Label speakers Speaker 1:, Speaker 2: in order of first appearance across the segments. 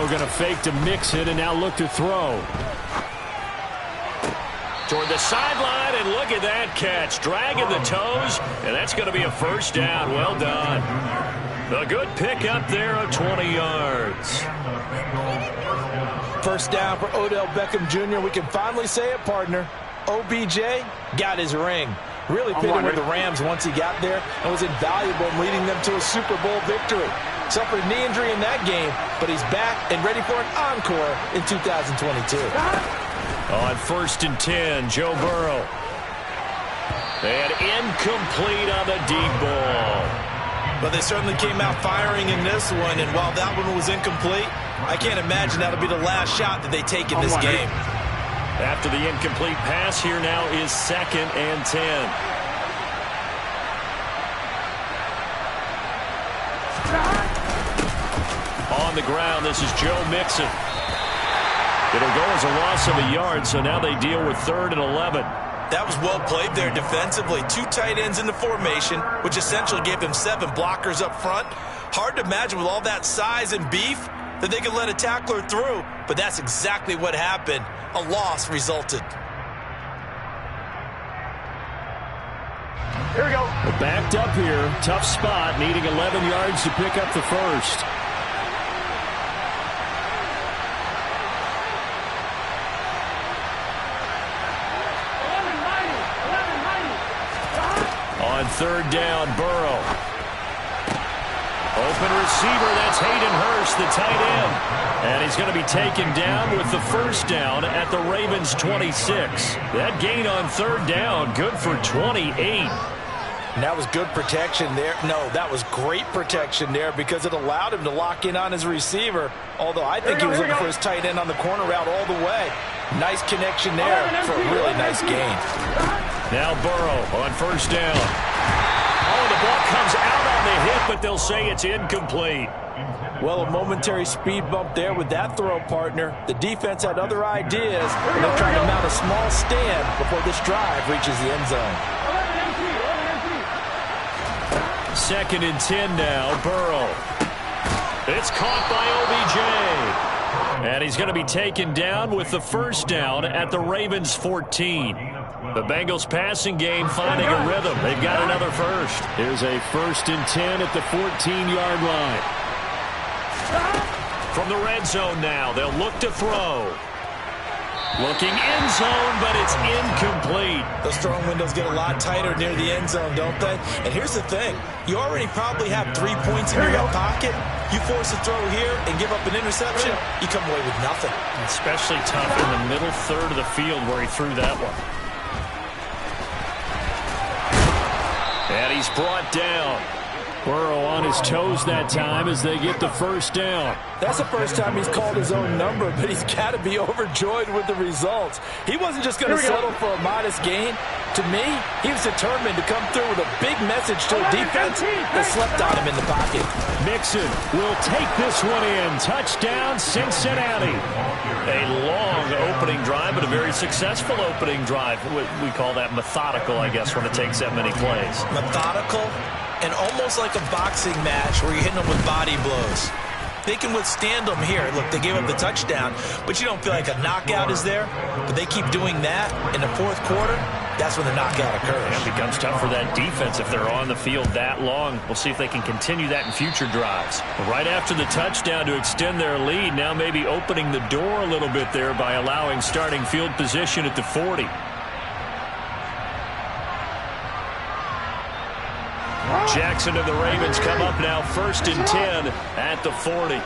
Speaker 1: Burrow going to fake to mix it and now look to throw. Toward the sideline, and look at that catch. Dragging the toes, and that's going to be a first down. Well done. A good pick up there of 20 yards.
Speaker 2: First down for Odell Beckham Jr. We can finally say it, partner. OBJ got his ring. Really pitted with the Rams once he got there and was invaluable in leading them to a Super Bowl victory. Suffered a knee injury in that game, but he's back and ready for an encore in 2022.
Speaker 1: On 1st and 10, Joe Burrow. And incomplete on the deep ball.
Speaker 2: But they certainly came out firing in this one, and while that one was incomplete, I can't imagine that'll be the last shot that they take in this game.
Speaker 1: After the incomplete pass, here now is 2nd and 10. On the ground, this is Joe Mixon. It'll go as a loss of a yard, so now they deal with 3rd and 11.
Speaker 2: That was well played there defensively. 2 tight ends in the formation, which essentially gave them 7 blockers up front. Hard to imagine with all that size and beef that they could let a tackler through, but that's exactly what happened. A loss resulted.
Speaker 1: Here we go. Backed up here. Tough spot, needing 11 yards to pick up the first. On 3rd down, Burrow. Open receiver, that's Hayden Hurst, the tight end. And he's going to be taken down with the first down at the Ravens' 26. That gain on 3rd down, good for 28.
Speaker 2: And that was good protection there. No, that was great protection there because it allowed him to lock in on his receiver. Although I think he was looking for his tight end on the corner route all the way. Nice connection there for a really nice gain.
Speaker 1: Now Burrow on 1st down. Oh, the ball comes out on the hit, but they'll say it's incomplete.
Speaker 2: Well, a momentary speed bump there with that throw, partner. The defense had other ideas, and they're trying to mount a small stand before this drive reaches the end zone.
Speaker 1: 2nd and 10 now, Burrow. It's caught by OBJ. And he's going to be taken down with the first down at the Ravens' 14. The Bengals passing game finding a rhythm. They've got another first. Here's a 1st and 10 at the 14-yard line. From the red zone now, they'll look to throw. Looking end zone, but it's incomplete.
Speaker 2: Those throwing windows get a lot tighter near the end zone, don't they? And here's the thing. You already probably have 3 points in your hip pocket. You force a throw here and give up an interception, you come away with nothing.
Speaker 1: Especially tough in the middle third of the field where he threw that one. And he's brought down. Burrow on his toes that time as they get the first down.
Speaker 2: That's the first time he's called his own number, but he's got to be overjoyed with the results. He wasn't just going to settle for a modest gain. To me, he was determined to come through with a big message to a defense that slept on him in the pocket.
Speaker 1: Mixon will take this one in. Touchdown, Cincinnati. A long opening drive, but a very successful opening drive. We call that methodical, I guess, when it takes that many plays.
Speaker 2: Methodical and almost like a boxing match where you're hitting them with body blows. They can withstand them here. Look, they gave up the touchdown, but you don't feel like a knockout is there. But they keep doing that in the 4th quarter. That's when the knockout occurs.
Speaker 1: It becomes tough for that defense if they're on the field that long. We'll see if they can continue that in future drives. Right after the touchdown to extend their lead, now maybe opening the door a little bit there by allowing starting field position at the 40. Jackson and the Ravens come up now 1st and 10 at the 40.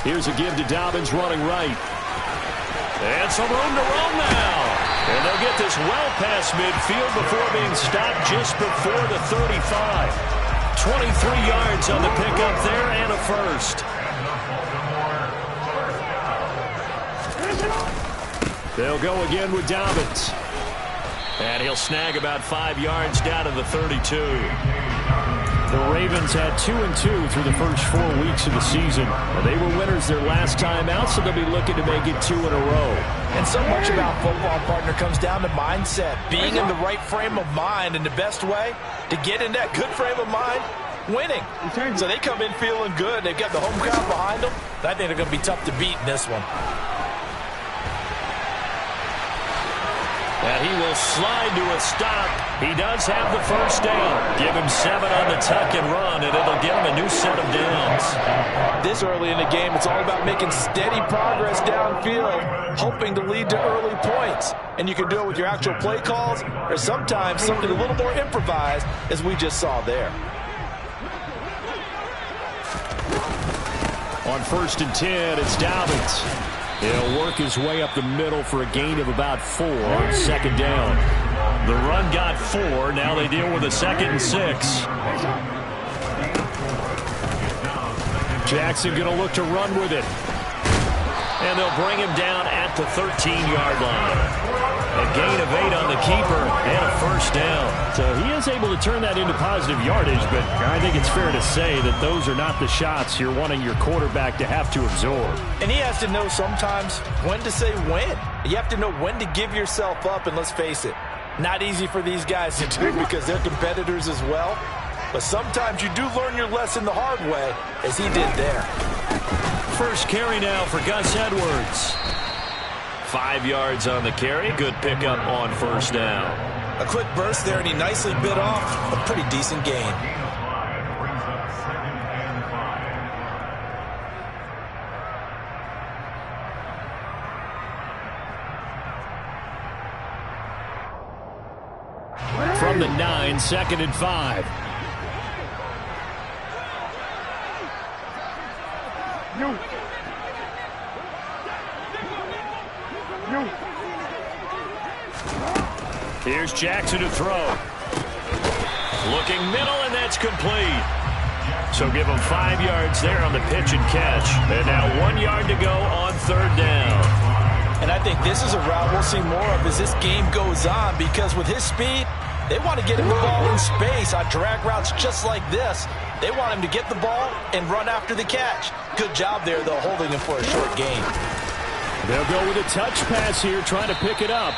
Speaker 1: Here's a give to Dobbins running right. And some room to roam now. And they'll get this well past midfield before being stopped just before the 35. 23 yards on the pickup there and a first. They'll go again with Dobbins. And he'll snag about 5 yards down to the 32. The Ravens had 2-2 through the first 4 weeks of the season. They were winners their last time out, so they'll be looking to make it 2 in a row.
Speaker 2: And so much about football, partner, comes down to mindset. Being in the right frame of mind, and the best way to get in that good frame of mind winning. So they come in feeling good. They've got the home crowd behind them. I think they're going to be tough to beat in this one.
Speaker 1: And he will slide to a stop. He does have the first down. Give him 7 on the tuck and run, and it'll give him a new set of downs.
Speaker 2: This early in the game, it's all about making steady progress downfield, hoping to lead to early points. And you can do it with your actual play calls, or sometimes something a little more improvised, as we just saw there.
Speaker 1: On 1st and 10, it's Dobbins. He'll work his way up the middle for a gain of about 4. 2nd down. The run got 4. Now they deal with a 2nd and 6. Jackson going to look to run with it. And they'll bring him down at the 13-yard line. A gain of 8 on the keeper and a 1st down. So he is able to turn that into positive yardage, but I think it's fair to say that those are not the shots you're wanting your quarterback to have to absorb.
Speaker 2: And he has to know sometimes when to say when. You have to know when to give yourself up, and let's face it, not easy for these guys to do because they're competitors as well. But sometimes you do learn your lesson the hard way, as he did there.
Speaker 1: First carry now for Gus Edwards. 5 yards on the carry. Good pickup on 1st down.
Speaker 2: A quick burst there, and he nicely bit off a pretty decent gain.
Speaker 1: From the 9, 2nd and 5. Here's Jackson to throw. Looking middle, and that's complete. So give him 5 yards there on the pitch and catch. And now 1 yard to go on 3rd down.
Speaker 2: And I think this is a route we'll see more of as this game goes on, because with his speed, they want to get him the ball in space on drag routes just like this. They want him to get the ball and run after the catch. Good job there, though, holding him for a short gain.
Speaker 1: They'll go with a touch pass here, trying to pick it up.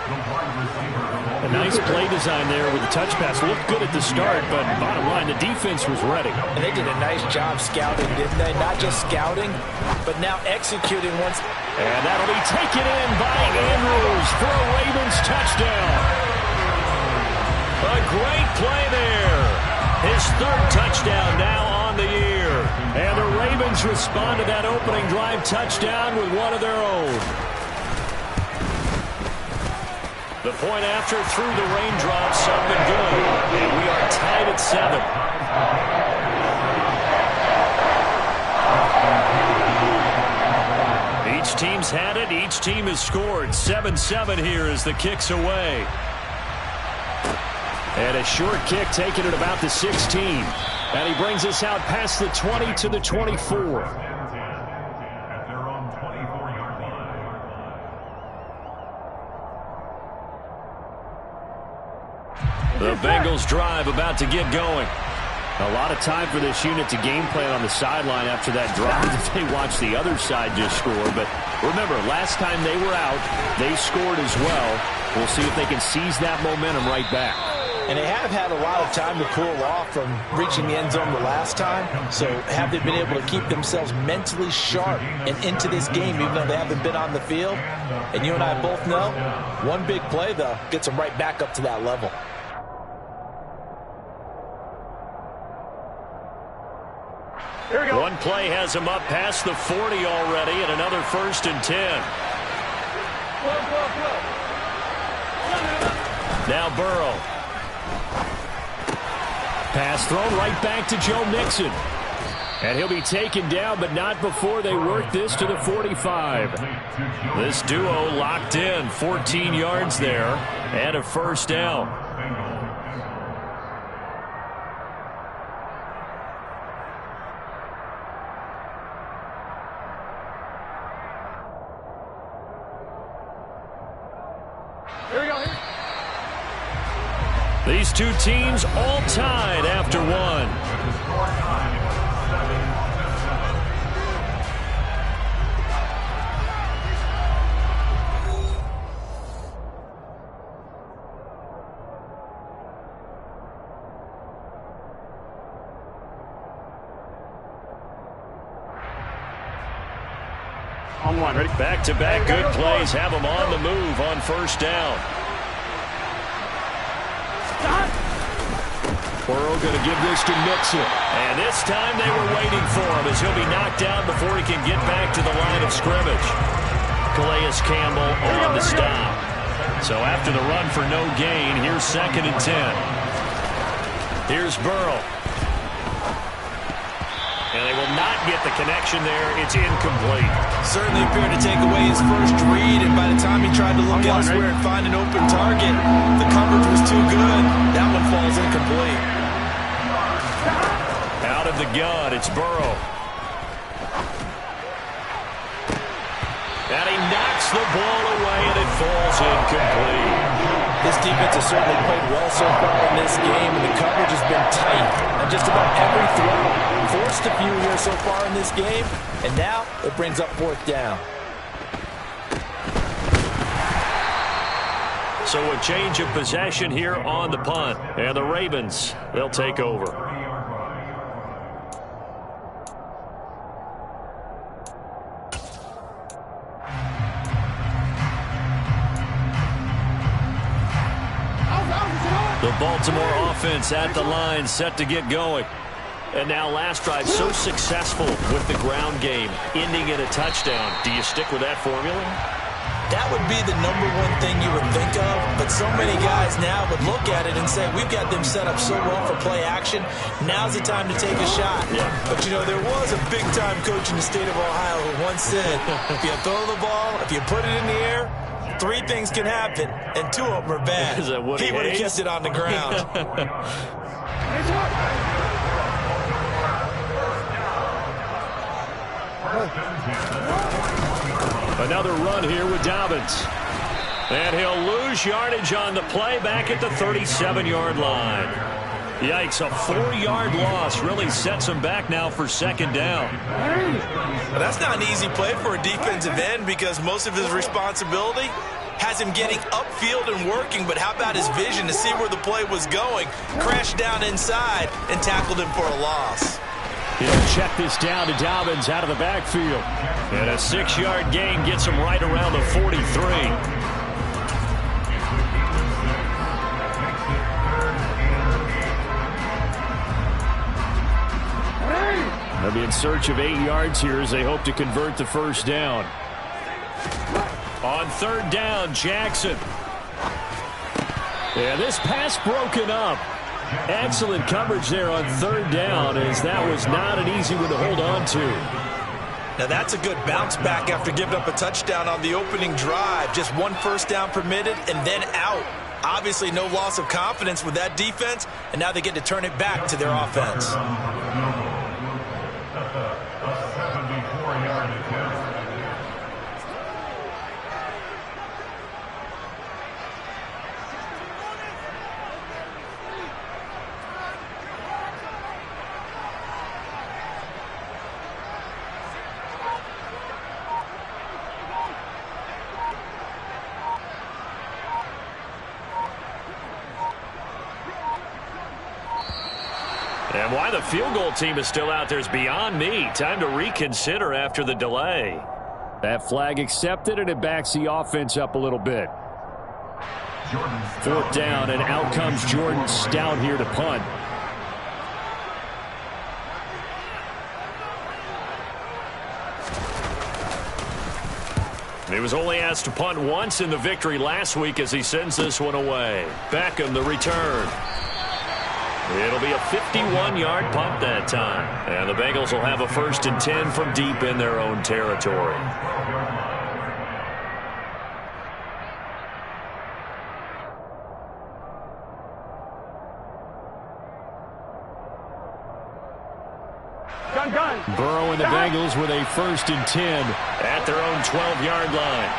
Speaker 1: A nice play design there with the touch pass. Looked good at the start, but bottom line, the defense was ready.
Speaker 2: And they did a nice job scouting, didn't they? Not just scouting, but now executing once.
Speaker 1: And that'll be taken in by Andrews for a Ravens touchdown. A great play there. His 3rd touchdown now on the year. And the Ravens respond to that opening drive touchdown with one of their own. The point after through the raindrops up and good. And we are tied at 7. Each team's had it. Each team has scored. 7-7 here as the kick's away. And a short kick taken at about the 16. And he brings us out past the 20 to the 24. The Bengals drive about to get going. A lot of time for this unit to game plan on the sideline after that drive that they watched the other side just score. But remember, last time they were out, they scored as well. We'll see if they can seize that momentum right back.
Speaker 2: And they have had a lot of time to cool off from reaching the end zone the last time. So have they been able to keep themselves mentally sharp and into this game, even though they haven't been on the field? And you and I both know, one big play, though, gets them right back up to that level.
Speaker 1: One play has him up past the 40 already, and another 1st and 10. Now Burrow. Pass thrown right back to Joe Mixon. And he'll be taken down, but not before they work this to the 45. This duo locked in, 14 yards there, and a 1st down. These two teams all tied after one.
Speaker 3: On one, ready?
Speaker 1: Back-to-back good plays have them on the move on first down. Burrow going to give this to Mixon. And this time they were waiting for him as he'll be knocked down before he can get back to the line of scrimmage. Calais Campbell on the stop. So after the run for no gain, here's 2nd and 10. Here's Burrow. And they will not get the connection there. It's incomplete.
Speaker 2: Certainly appeared to take away his first read, and by the time he tried to look elsewhere and find an open target, the coverage was too good. That one falls incomplete.
Speaker 1: Out of the gun, it's Burrow. And he knocks the ball away, and it falls incomplete.
Speaker 2: This defense has certainly played well so far in this game, and the coverage has been tight on just about every throw. Forced a few here so far in this game, and now it brings up 4th down.
Speaker 1: So a change of possession here on the punt. And the Ravens, they'll take over. The Baltimore offense at the line, set to get going. And now last drive so successful with the ground game, ending in a touchdown. Do you stick with that formula?
Speaker 2: That would be the #1 thing you would think of, but so many guys now would look at it and say, we've got them set up so well for play action. Now's the time to take a shot.
Speaker 1: Yeah.
Speaker 2: But, you know, there was a big-time coach in the state of Ohio who once said, if you throw the ball, if you put it in the air, 3 things can happen, and 2 of them are bad.
Speaker 1: Is that what
Speaker 2: he would have kept it on the ground.
Speaker 1: Another run here with Dobbins. And he'll lose yardage on the play back at the 37-yard line. Yikes, a 4-yard loss really sets him back now for 2nd down.
Speaker 2: Well, that's not an easy play for a defensive end because most of his responsibility has him getting upfield and working, but how about his vision to see where the play was going? Crashed down inside and tackled him for a loss.
Speaker 1: He'll check this down to Dobbins out of the backfield. And a 6-yard gain gets him right around the 43. They'll be in search of 8 yards here as they hope to convert the first down. On 3rd down, Jackson. Yeah, this pass broken up. Excellent coverage there on 3rd down, as that was not an easy one to hold on to.
Speaker 2: Now that's a good bounce back after giving up a touchdown on the opening drive. Just 1 first down permitted and then out. Obviously no loss of confidence with that defense, and now they get to turn it back to their offense.
Speaker 1: And why the field goal team is still out there is beyond me. Time to reconsider after the delay. That flag accepted, and it backs the offense up a little bit. 4th down, and out comes Jordan Stout here to punt. He was only asked to punt once in the victory last week as he sends this one away. Beckham, the return. It'll be a 51-yard punt that time. And the Bengals will have a 1st and 10 from deep in their own territory. Burrow and the Bengals with a 1st and 10 at their own 12-yard line.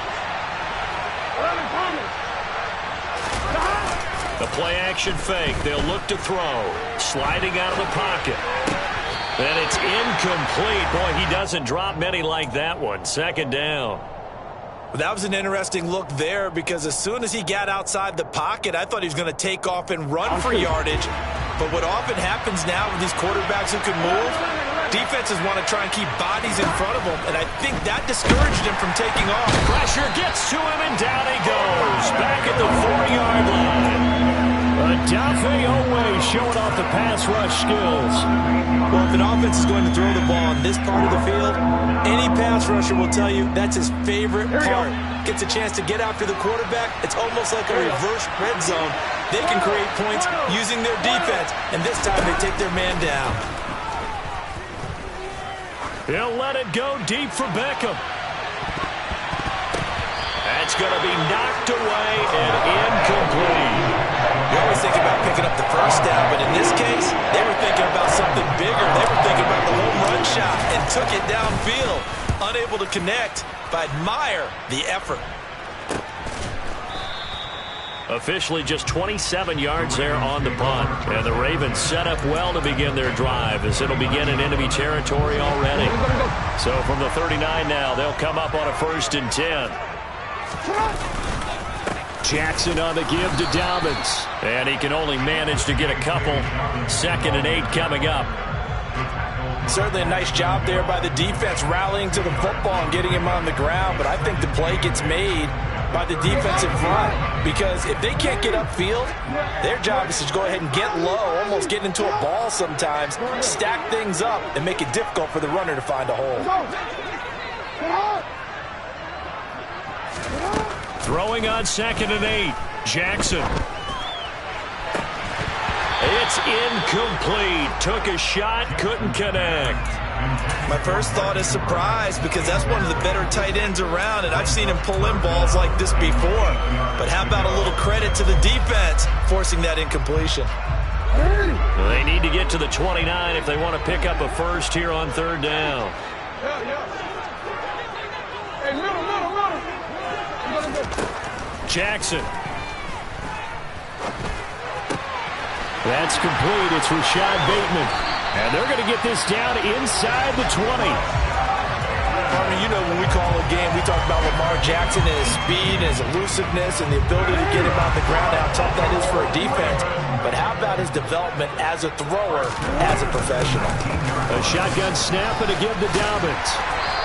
Speaker 1: The play-action fake. They'll look to throw. Sliding out of the pocket. And it's incomplete. Boy, he doesn't drop many like that one. 2nd down.
Speaker 2: Well, that was an interesting look there because as soon as he got outside the pocket, I thought he was going to take off and run for yardage. But what often happens now with these quarterbacks who can move, Defenses want to try and keep bodies in front of them, and I think that discouraged him from taking off.
Speaker 1: Pressure gets to him, and down he goes. Back at the 40-yard line. Adafe Owe showing off the pass rush skills.
Speaker 2: Well, if an offense is going to throw the ball on this part of the field, any pass rusher will tell you that's his favorite part. Gets a chance to get after the quarterback. It's almost like a reverse red zone. They can create points using their defense, and this time they take their man down.
Speaker 1: He'll let it go deep for Beckham. That's going to be knocked away and incomplete.
Speaker 2: You always think about picking up the first down, but in this case, they were thinking about something bigger. They were thinking about the home run shot and took it downfield. Unable to connect, but admire the effort.
Speaker 1: Officially just 27 yards there on the punt. And the Ravens set up well to begin their drive as it'll begin in enemy territory already. So from the 39 now, they'll come up on a 1st and 10. Jackson on the give to Dobbins. And he can only manage to get a couple. 2nd and 8 coming up.
Speaker 2: Certainly a nice job there by the defense rallying to the football and getting him on the ground. But I think the play gets made by the defensive front, because if they can't get upfield, their job is to go ahead and get low, almost get into a ball sometimes, stack things up, and make it difficult for the runner to find a hole.
Speaker 1: Throwing on 2nd and 8. Jackson. It's incomplete. Took a shot, couldn't connect.
Speaker 2: My first thought is surprise, because that's one of the better tight ends around, and I've seen him pull in balls like this before. But how about a little credit to the defense forcing that incompletion?
Speaker 1: Well, they need to get to the 29 if they want to pick up a first here on 3rd down. Jackson. That's complete. It's Rashad Bateman. And they're going to get this down inside the 20.
Speaker 2: Partner, you know when we call a game, we talk about Lamar Jackson and his speed and his elusiveness and the ability to get him on the ground, how tough that is for a defense. But how about his development as a thrower, as a professional?
Speaker 1: A shotgun snap and a give to Dobbins.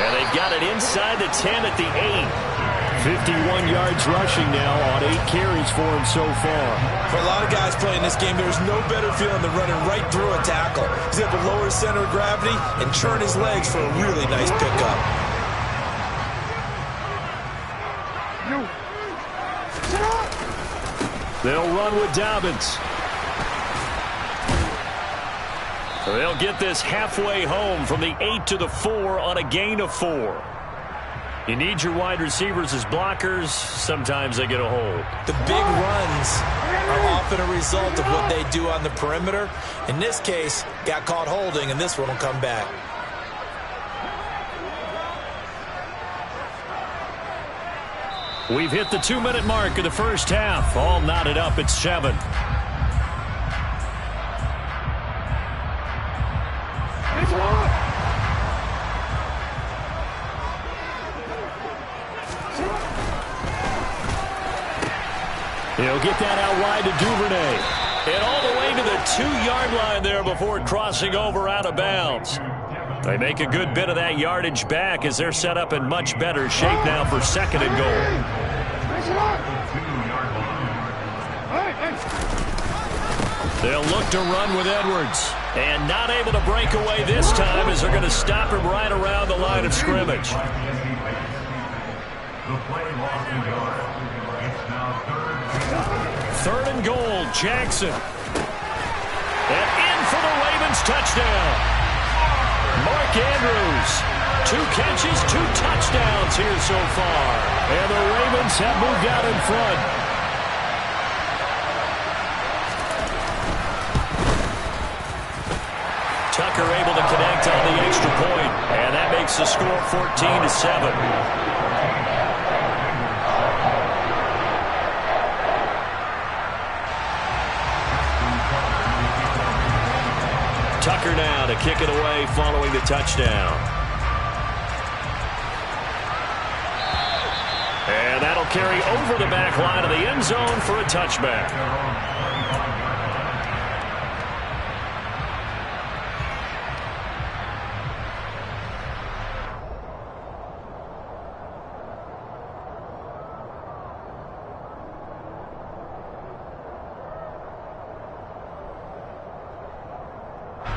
Speaker 1: And they've got it inside the 10 at the 8. 51 yards rushing now on 8 carries for him so far.
Speaker 2: For a lot of guys playing this game, there's no better feeling than running right through a tackle. He's able to lower his center of gravity and churn his legs for a really nice pickup.
Speaker 1: They'll run with Dobbins. They'll get this halfway home from the 8 to the 4 on a gain of 4. You need your wide receivers as blockers. Sometimes they get a hold.
Speaker 2: The big runs are often a result of what they do on the perimeter. In this case, got caught holding, and this one will come back.
Speaker 1: We've hit the 2-minute mark of the first half. All knotted up at 7. He'll get that out wide to Duvernay. And all the way to the 2-yard line there before crossing over out of bounds. They make a good bit of that yardage back as they're set up in much better shape now for 2nd and goal. They'll look to run with Edwards. And not able to break away this time as they're going to stop him right around the line of scrimmage. Third and goal, Jackson. And in for the Ravens touchdown. Mark Andrews, 2 catches, 2 touchdowns here so far. And the Ravens have moved out in front. Tucker able to connect on the extra point, and that makes the score 14-7. Tucker now to kick it away following the touchdown. And that'll carry over the back line of the end zone for a touchback.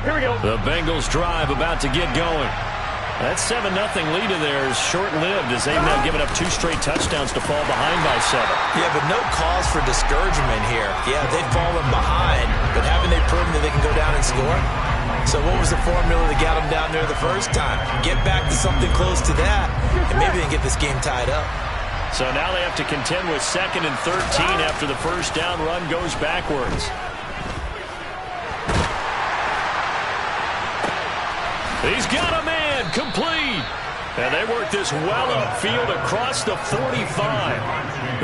Speaker 3: Here we go.
Speaker 1: The Bengals drive about to get going. That 7-0 lead of theirs short-lived as they've now given up 2 straight touchdowns to fall behind by 7.
Speaker 2: Yeah, but no cause for discouragement here. Yeah, they've fallen behind, but haven't they proven that they can go down and score? So what was the formula that got them down there the first time? Get back to something close to that, and maybe they can get this game tied up.
Speaker 1: So now they have to contend with 2nd and 13 after the first down run goes backwards. He's got a man complete. And they work this well upfield across the 45.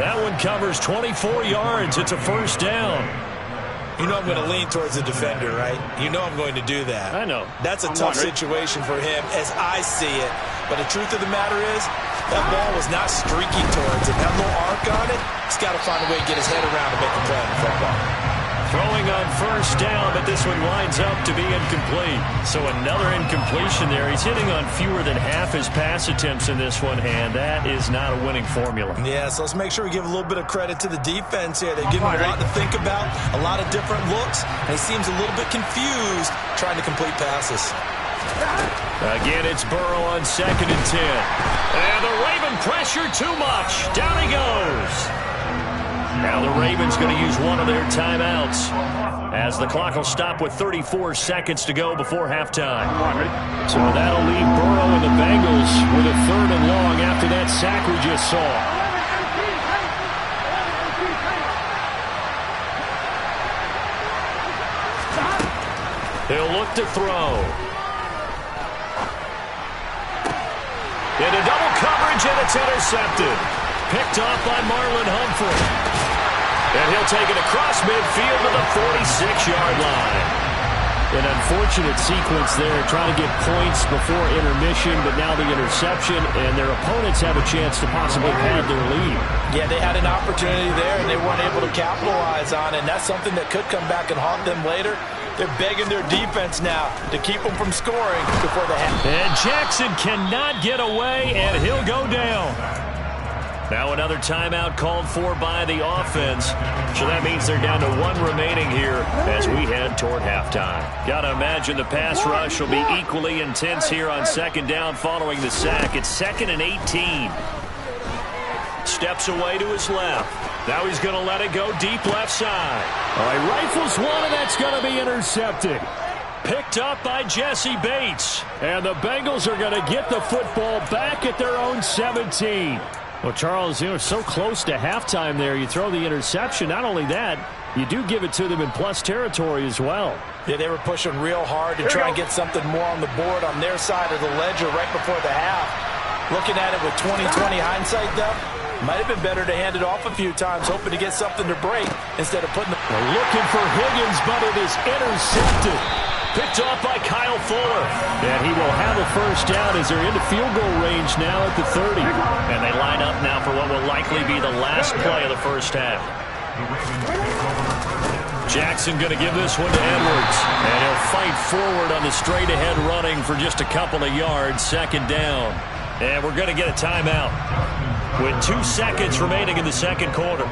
Speaker 1: That one covers 24 yards. It's a first down.
Speaker 2: You know I'm going to lean towards the defender, right? You know I'm going to do that.
Speaker 1: I know.
Speaker 2: That's a tough situation for him as I see it. But the truth of the matter is, that ball was not streaking towards him. That little arc on it, he's got to find a way to get his head around to make a play on the football.
Speaker 1: Throwing on first down, but this one lines up to be incomplete. So another incompletion there. He's hitting on fewer than half his pass attempts in this one, and that is not a winning formula.
Speaker 2: Yeah, so let's make sure we give a little bit of credit to the defense here. They've given him a lot to think about, a lot of different looks, and he seems a little bit confused trying to complete passes.
Speaker 1: Again, it's Burrow on 2nd and 10. And the Raven pressure too much. Down he goes. Now the Ravens going to use one of their timeouts as the clock will stop with 34 seconds to go before halftime. So that'll leave Burrow and the Bengals with a 3rd and long after that sack we just saw. He'll look to throw. Into double coverage, and it's intercepted. Picked off by Marlon Humphrey. And he'll take it across midfield to the 46-yard line. An unfortunate sequence there, trying to get points before intermission, but now the interception, and their opponents have a chance to possibly pad their lead.
Speaker 2: Yeah, they had an opportunity there, and they weren't able to capitalize on it, and that's something that could come back and haunt them later. They're begging their defense now to keep them from scoring before the half.
Speaker 1: And Jackson cannot get away, and he'll go down. Now another timeout called for by the offense. So that means they're down to 1 remaining here as we head toward halftime. Got to imagine the pass rush will be equally intense here on 2nd down following the sack. It's 2nd and 18. Steps away to his left. Now he's going to let it go deep left side. All right, rifles one, and that's going to be intercepted. Picked up by Jesse Bates. And the Bengals are going to get the football back at their own 17. Well, Charles, so close to halftime there. You throw the interception. Not only that, you do give it to them in plus territory as well.
Speaker 2: Yeah, they were pushing real hard to try and get something more on the board on their side of the ledger right before the half. Looking at it with 20/20 hindsight, though, might have been better to hand it off a few times, hoping to get something to break instead of putting the...
Speaker 1: Looking for Higgins, but it is intercepted. Picked off by Kyle Fuller. And he will have a first down as they're into field goal range now at the 30. And they line up now for what will likely be the last play of the first half. Jackson going to give this one to Edwards. And he'll fight forward on the straight-ahead running for just a couple of yards. 2nd down. And we're going to get a timeout with 2 seconds remaining in the 2nd quarter.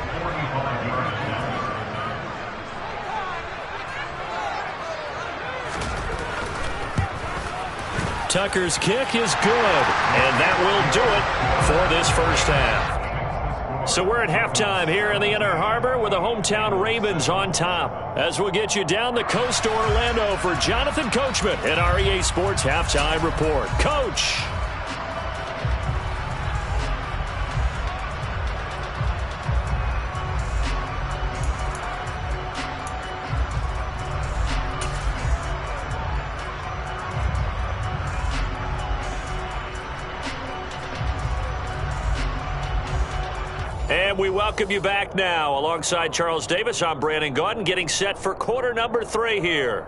Speaker 1: Tucker's kick is good, and that will do it for this first half. So we're at halftime here in the Inner Harbor with the hometown Ravens on top. As we'll get you down the coast to Orlando for Jonathan Coachman in our EA Sports Halftime Report. Coach! And we welcome you back now. Alongside Charles Davis, I'm Brandon Gaudin, getting set for quarter number 3 here.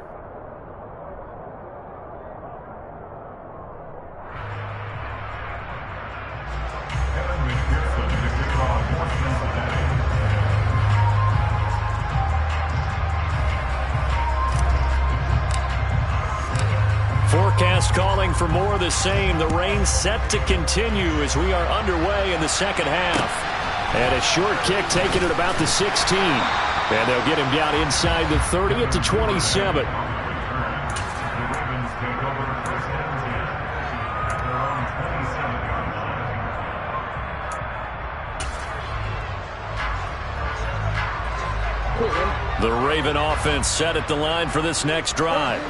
Speaker 1: Forecast calling for more of the same. The rain set to continue as we are underway in the 2nd half. And a short kick taken at about the 16. And they'll get him down inside the 30 at the 27. The Raven offense set at the line for this next drive.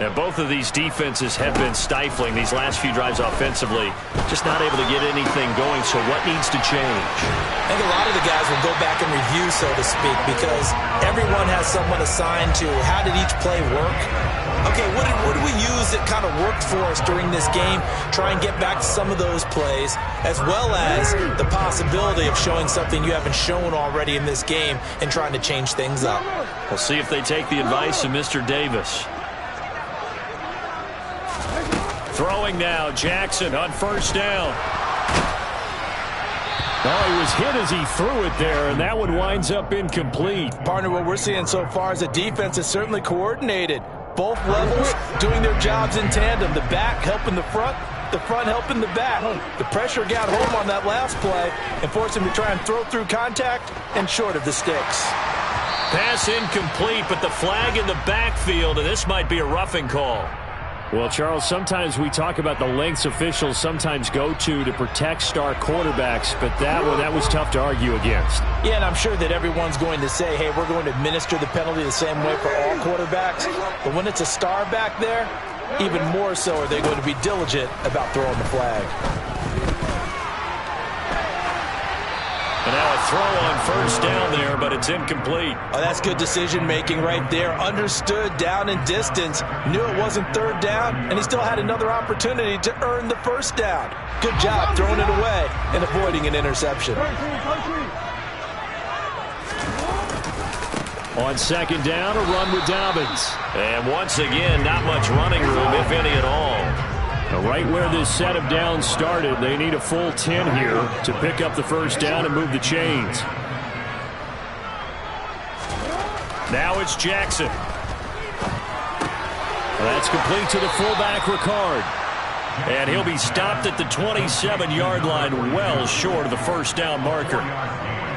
Speaker 1: And both of these defenses have been stifling these last few drives offensively. Just not able to get anything going, so what needs to change?
Speaker 2: I think a lot of the guys will go back and review, so to speak, because everyone has someone assigned to how did each play work. Okay, what did we use that kind of worked for us during this game? Try and get back to some of those plays, as well as the possibility of showing something you haven't shown already in this game and trying to change things up.
Speaker 1: We'll see if they take the advice of Mr. Davis. Throwing now, Jackson on first down.
Speaker 3: Oh, he was hit as he threw it there, and that one winds up incomplete.
Speaker 2: Partner, what we're seeing so far is the defense is certainly coordinated. Both levels doing their jobs in tandem. The back helping the front helping the back. The pressure got home on that last play and forced him to try and throw through contact and short of the sticks.
Speaker 1: Pass incomplete, but the flag in the backfield, and this might be a roughing call.
Speaker 3: Well, Charles, sometimes we talk about the lengths officials sometimes go to protect star quarterbacks, but that was tough to argue against.
Speaker 2: Yeah, and I'm sure that everyone's going to say, hey, we're going to administer the penalty the same way for all quarterbacks. But when it's a star back there, even more so are they going to be diligent about throwing the flag.
Speaker 1: And now a throw on first down there, but it's incomplete.
Speaker 2: Oh, that's good decision-making right there. Understood down and distance. Knew it wasn't third down, and he still had another opportunity to earn the first down. Good job throwing it away and avoiding an interception.
Speaker 1: On second down, a run with Dobbins. And once again, not much running room, if any at all.
Speaker 3: Right where this set of downs started, they need a full 10 here to pick up the first down and move the chains.
Speaker 1: Now it's Jackson.
Speaker 3: That's complete to the fullback, Ricard.
Speaker 1: And he'll be stopped at the 27-yard line, well short of the first down marker.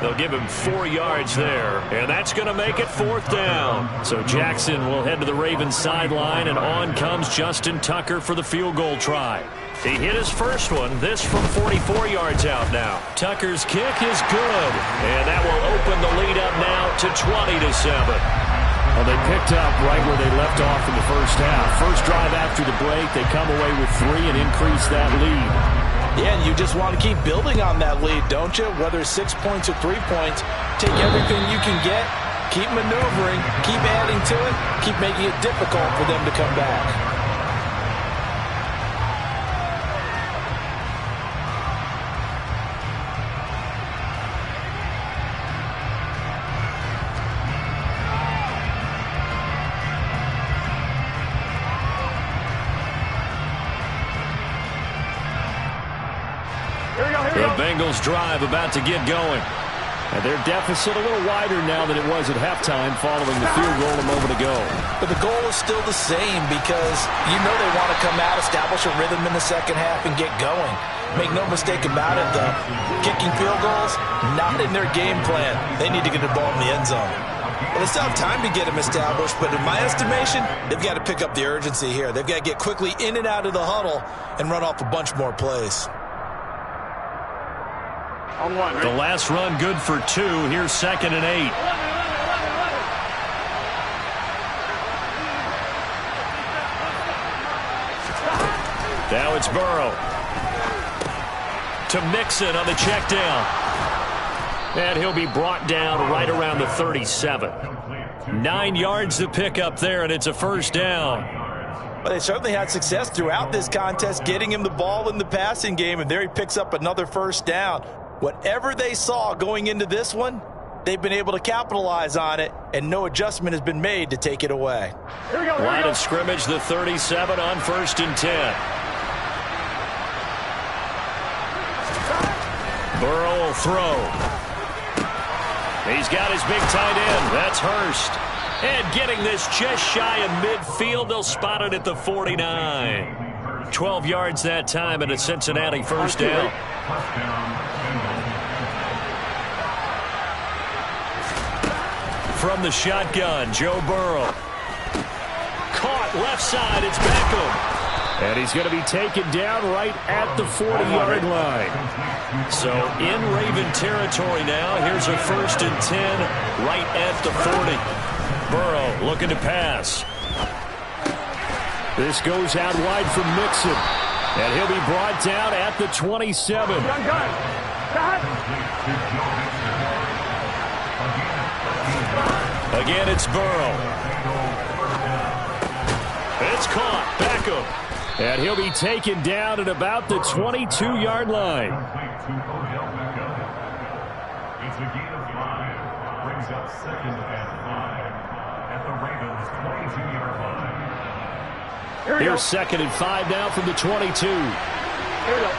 Speaker 1: They'll give him 4 yards there, and that's going to make it fourth down. So Jackson will head to the Ravens sideline, and on comes Justin Tucker for the field goal try. He hit his first one, this from 44 yards out now. Tucker's kick is good, and that will open the lead up now to 20-7.
Speaker 3: Well, they picked up right where they left off in the first half. First drive after the break, they come away with 3 and increase that lead.
Speaker 2: Yeah, and you just want to keep building on that lead, don't you? Whether it's 6 points or 3 points, take everything you can get, keep maneuvering, keep adding to it, keep making it difficult for them to come back.
Speaker 1: The Bengals drive about to get going.
Speaker 3: And their deficit a little wider now than it was at halftime following the field goal a moment ago.
Speaker 2: But the goal is still the same because you know they want to come out, establish a rhythm in the second half, and get going. Make no mistake about it, though. Kicking field goals, not in their game plan. They need to get the ball in the end zone. Well, they still have time to get them established, but in my estimation, they've got to pick up the urgency here. They've got to get quickly in and out of the huddle and run off a bunch more plays.
Speaker 1: The last run good for 2. Here's 2nd and 8. Now it's Burrow. To Mixon on the check down. And he'll be brought down right around the 37. 9 yards to pick up there, and it's a first down.
Speaker 2: Well, they certainly had success throughout this contest, getting him the ball in the passing game, and there he picks up another first down. Whatever they saw going into this one, they've been able to capitalize on it, and no adjustment has been made to take it away.
Speaker 1: Line of scrimmage, the 37 on 1st and 10. Burrow will throw. He's got his big tight end. That's Hurst. And getting this just shy of midfield, they'll spot it at the 49. 12 yards that time, and a Cincinnati first down. From the shotgun, Joe Burrow. Caught left side, it's Beckham.
Speaker 3: And he's going to be taken down right at the 40-yard line.
Speaker 1: So in Raven territory now. Here's a 1st and 10 right at the 40. Burrow looking to pass.
Speaker 3: This goes out wide for Mixon. And he'll be brought down at the 27.
Speaker 1: Again, it's Burrow. It's caught. Beckham.
Speaker 3: And he'll be taken down at about the 22-yard line.
Speaker 4: It's a gain of 5. Brings up 2nd and 5 at the Ravens' 22-yard line.
Speaker 3: Here's 2nd and 5 now from the 22.
Speaker 5: Here we go.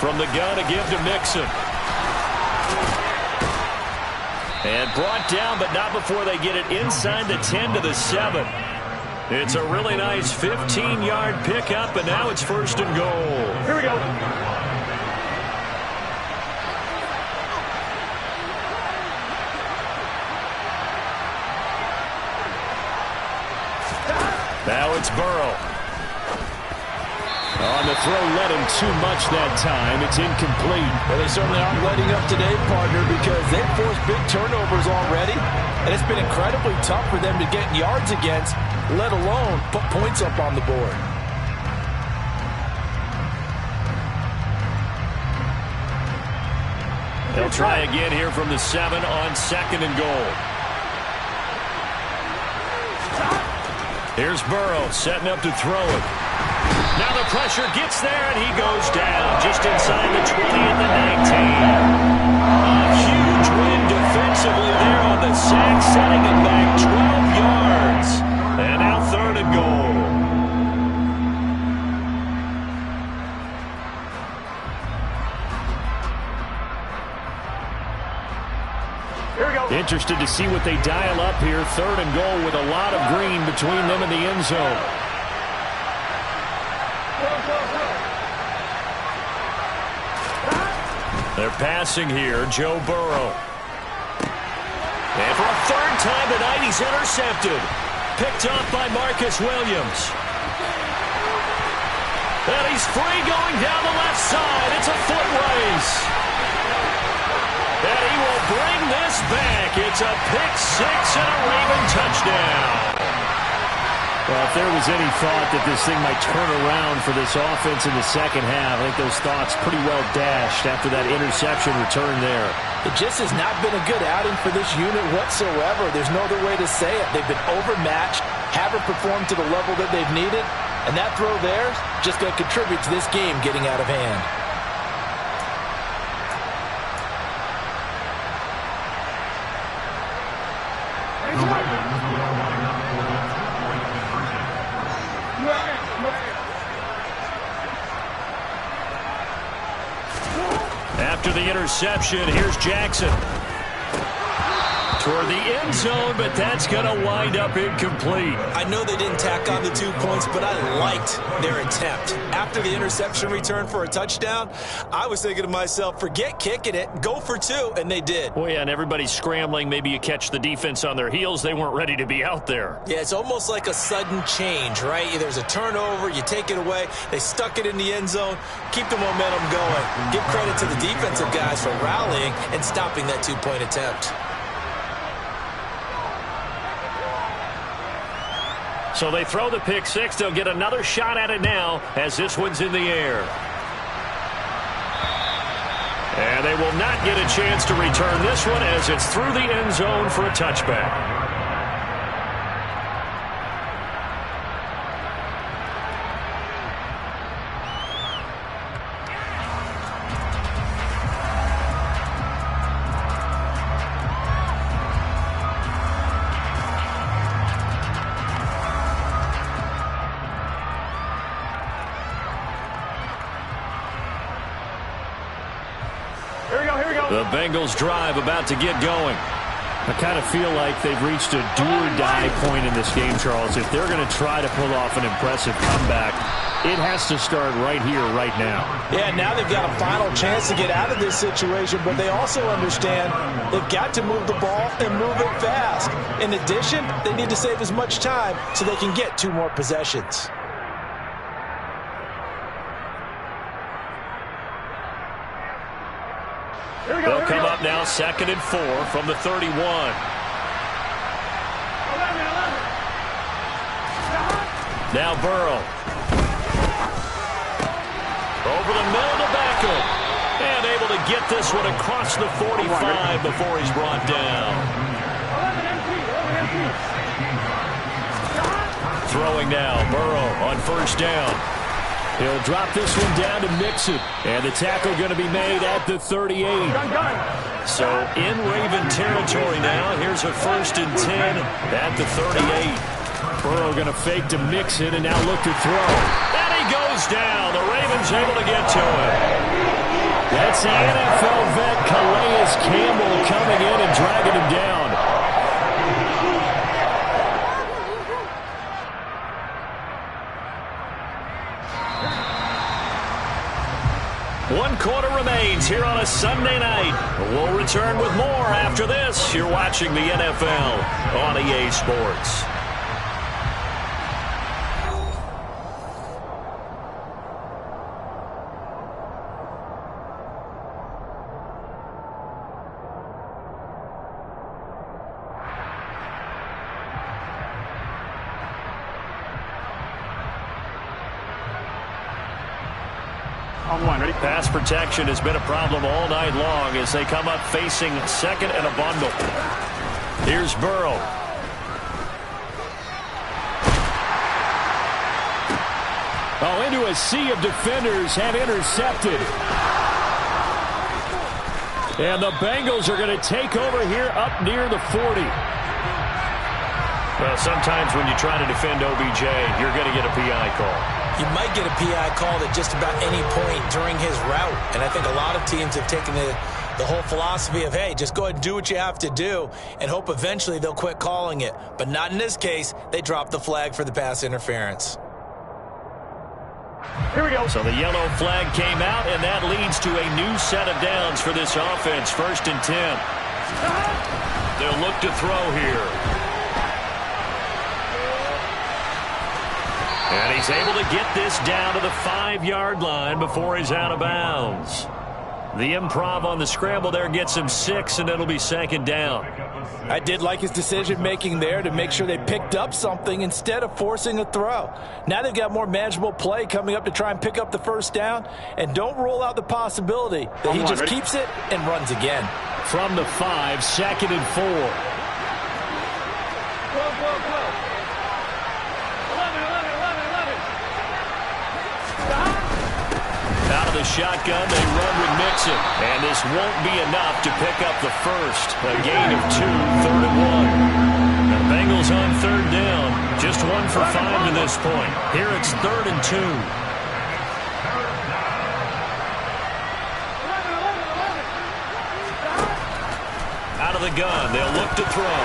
Speaker 1: From the gun again to Mixon. And brought down, but not before they get it inside the 10 to the 7. It's a really nice 15-yard pickup, and now it's 1st and goal.
Speaker 5: Here we go.
Speaker 1: Now it's Burrow.
Speaker 3: On the throw, led him too much that time. It's incomplete.
Speaker 2: Well, they certainly aren't letting up today, partner, because they've forced big turnovers already, and it's been incredibly tough for them to get yards against, let alone put points up on the board.
Speaker 1: They'll try again here from the 7 on 2nd and goal. Here's Burrow setting up to throw it. Now the pressure gets there, and he goes down just inside the 20 at the 19. A huge win defensively there on the sack, setting him back 12 yards. And now 3rd and goal.
Speaker 5: Here we go.
Speaker 3: Interested to see what they dial up here. 3rd and goal with a lot of green between them and the end zone.
Speaker 1: They're passing here, Joe Burrow. And for a 3rd time tonight, he's intercepted. Picked off by Marcus Williams. And he's free going down the left side. It's a foot race. And he will bring this back. It's a pick 6 and a Raven touchdown.
Speaker 3: Well, if there was any thought that this thing might turn around for this offense in the second half, I think those thoughts pretty well dashed after that interception return there.
Speaker 2: It just has not been a good outing for this unit whatsoever. There's no other way to say it. They've been overmatched, haven't performed to the level that they've needed, and that throw there just going to contribute to this game getting out of hand.
Speaker 1: After the interception, here's Jackson. Toward the end zone, but that's going to wind up incomplete.
Speaker 2: I know they didn't tack on the 2 points, but I liked their attempt. After the interception return for a touchdown, I was thinking to myself, forget kicking it, go for 2, and they did.
Speaker 1: Well, yeah, and everybody's scrambling. Maybe you catch the defense on their heels. They weren't ready to be out there.
Speaker 2: Yeah, it's almost like a sudden change, right? There's a turnover, you take it away, they stuck it in the end zone, keep the momentum going. Give credit to the defensive guys for rallying and stopping that 2-point attempt.
Speaker 1: So they throw the pick 6. They'll get another shot at it now as this one's in the air. And they will not get a chance to return this one as it's through the end zone for a touchback. The Bengals drive about to get going.
Speaker 3: I kind of feel like they've reached a do-or-die point in this game, Charles. If they're going to try to pull off an impressive comeback, it has to start right here, right now.
Speaker 2: Yeah, now they've got a final chance to get out of this situation, but they also understand they've got to move the ball and move it fast. In addition, they need to save as much time so they can get 2 more possessions.
Speaker 1: They'll come up now 2nd and 4 from the 31. Now Burrow. Over the middle to Beckham. And able to get this one across the 45 before he's brought down. Throwing now, Burrow on 1st down. He'll drop this one down to Mixon. And the tackle going to be made at the 38. So in Raven territory now. Here's a 1st and 10 at the 38.
Speaker 3: Burrow going to fake to Mixon and now look to throw.
Speaker 1: And he goes down. The Ravens able to get to him.
Speaker 3: That's the NFL vet Calais Campbell coming in and dragging him down.
Speaker 1: One quarter remains here on a Sunday night. We'll return with more after this. You're watching the NFL on EA Sports.
Speaker 5: Ready?
Speaker 1: Pass protection has been a problem all night long as they come up facing 2nd and a bundle. Here's Burrow.
Speaker 3: Oh, into a sea of defenders and intercepted. And the Bengals are going to take over here up near the 40.
Speaker 1: Well, sometimes when you try to defend OBJ, you're going to get a PI call.
Speaker 2: You might get a PI called at just about any point during his route. And I think a lot of teams have taken the whole philosophy of, hey, just go ahead and do what you have to do and hope eventually they'll quit calling it. But not in this case. They dropped the flag for the pass interference.
Speaker 5: Here we go.
Speaker 1: So the yellow flag came out, and that leads to a new set of downs for this offense. 1st and 10. They'll look to throw here. And he's able to get this down to the 5-yard line before he's out of bounds. The improv on the scramble there gets him 6, and it'll be 2nd down.
Speaker 2: I did like his decision-making there to make sure they picked up something instead of forcing a throw. Now they've got more manageable play coming up to try and pick up the 1st down, and don't rule out the possibility that he just keeps it and runs again.
Speaker 3: From the 5, 2nd and 4.
Speaker 1: Out of the shotgun, they run with Mixon. And this won't be enough to pick up the 1st. A gain of 2, 3rd and 1. The Bengals on 3rd down. Just 1 for 5 to this point. Here it's 3rd and 2. Out of the gun, they'll look to throw.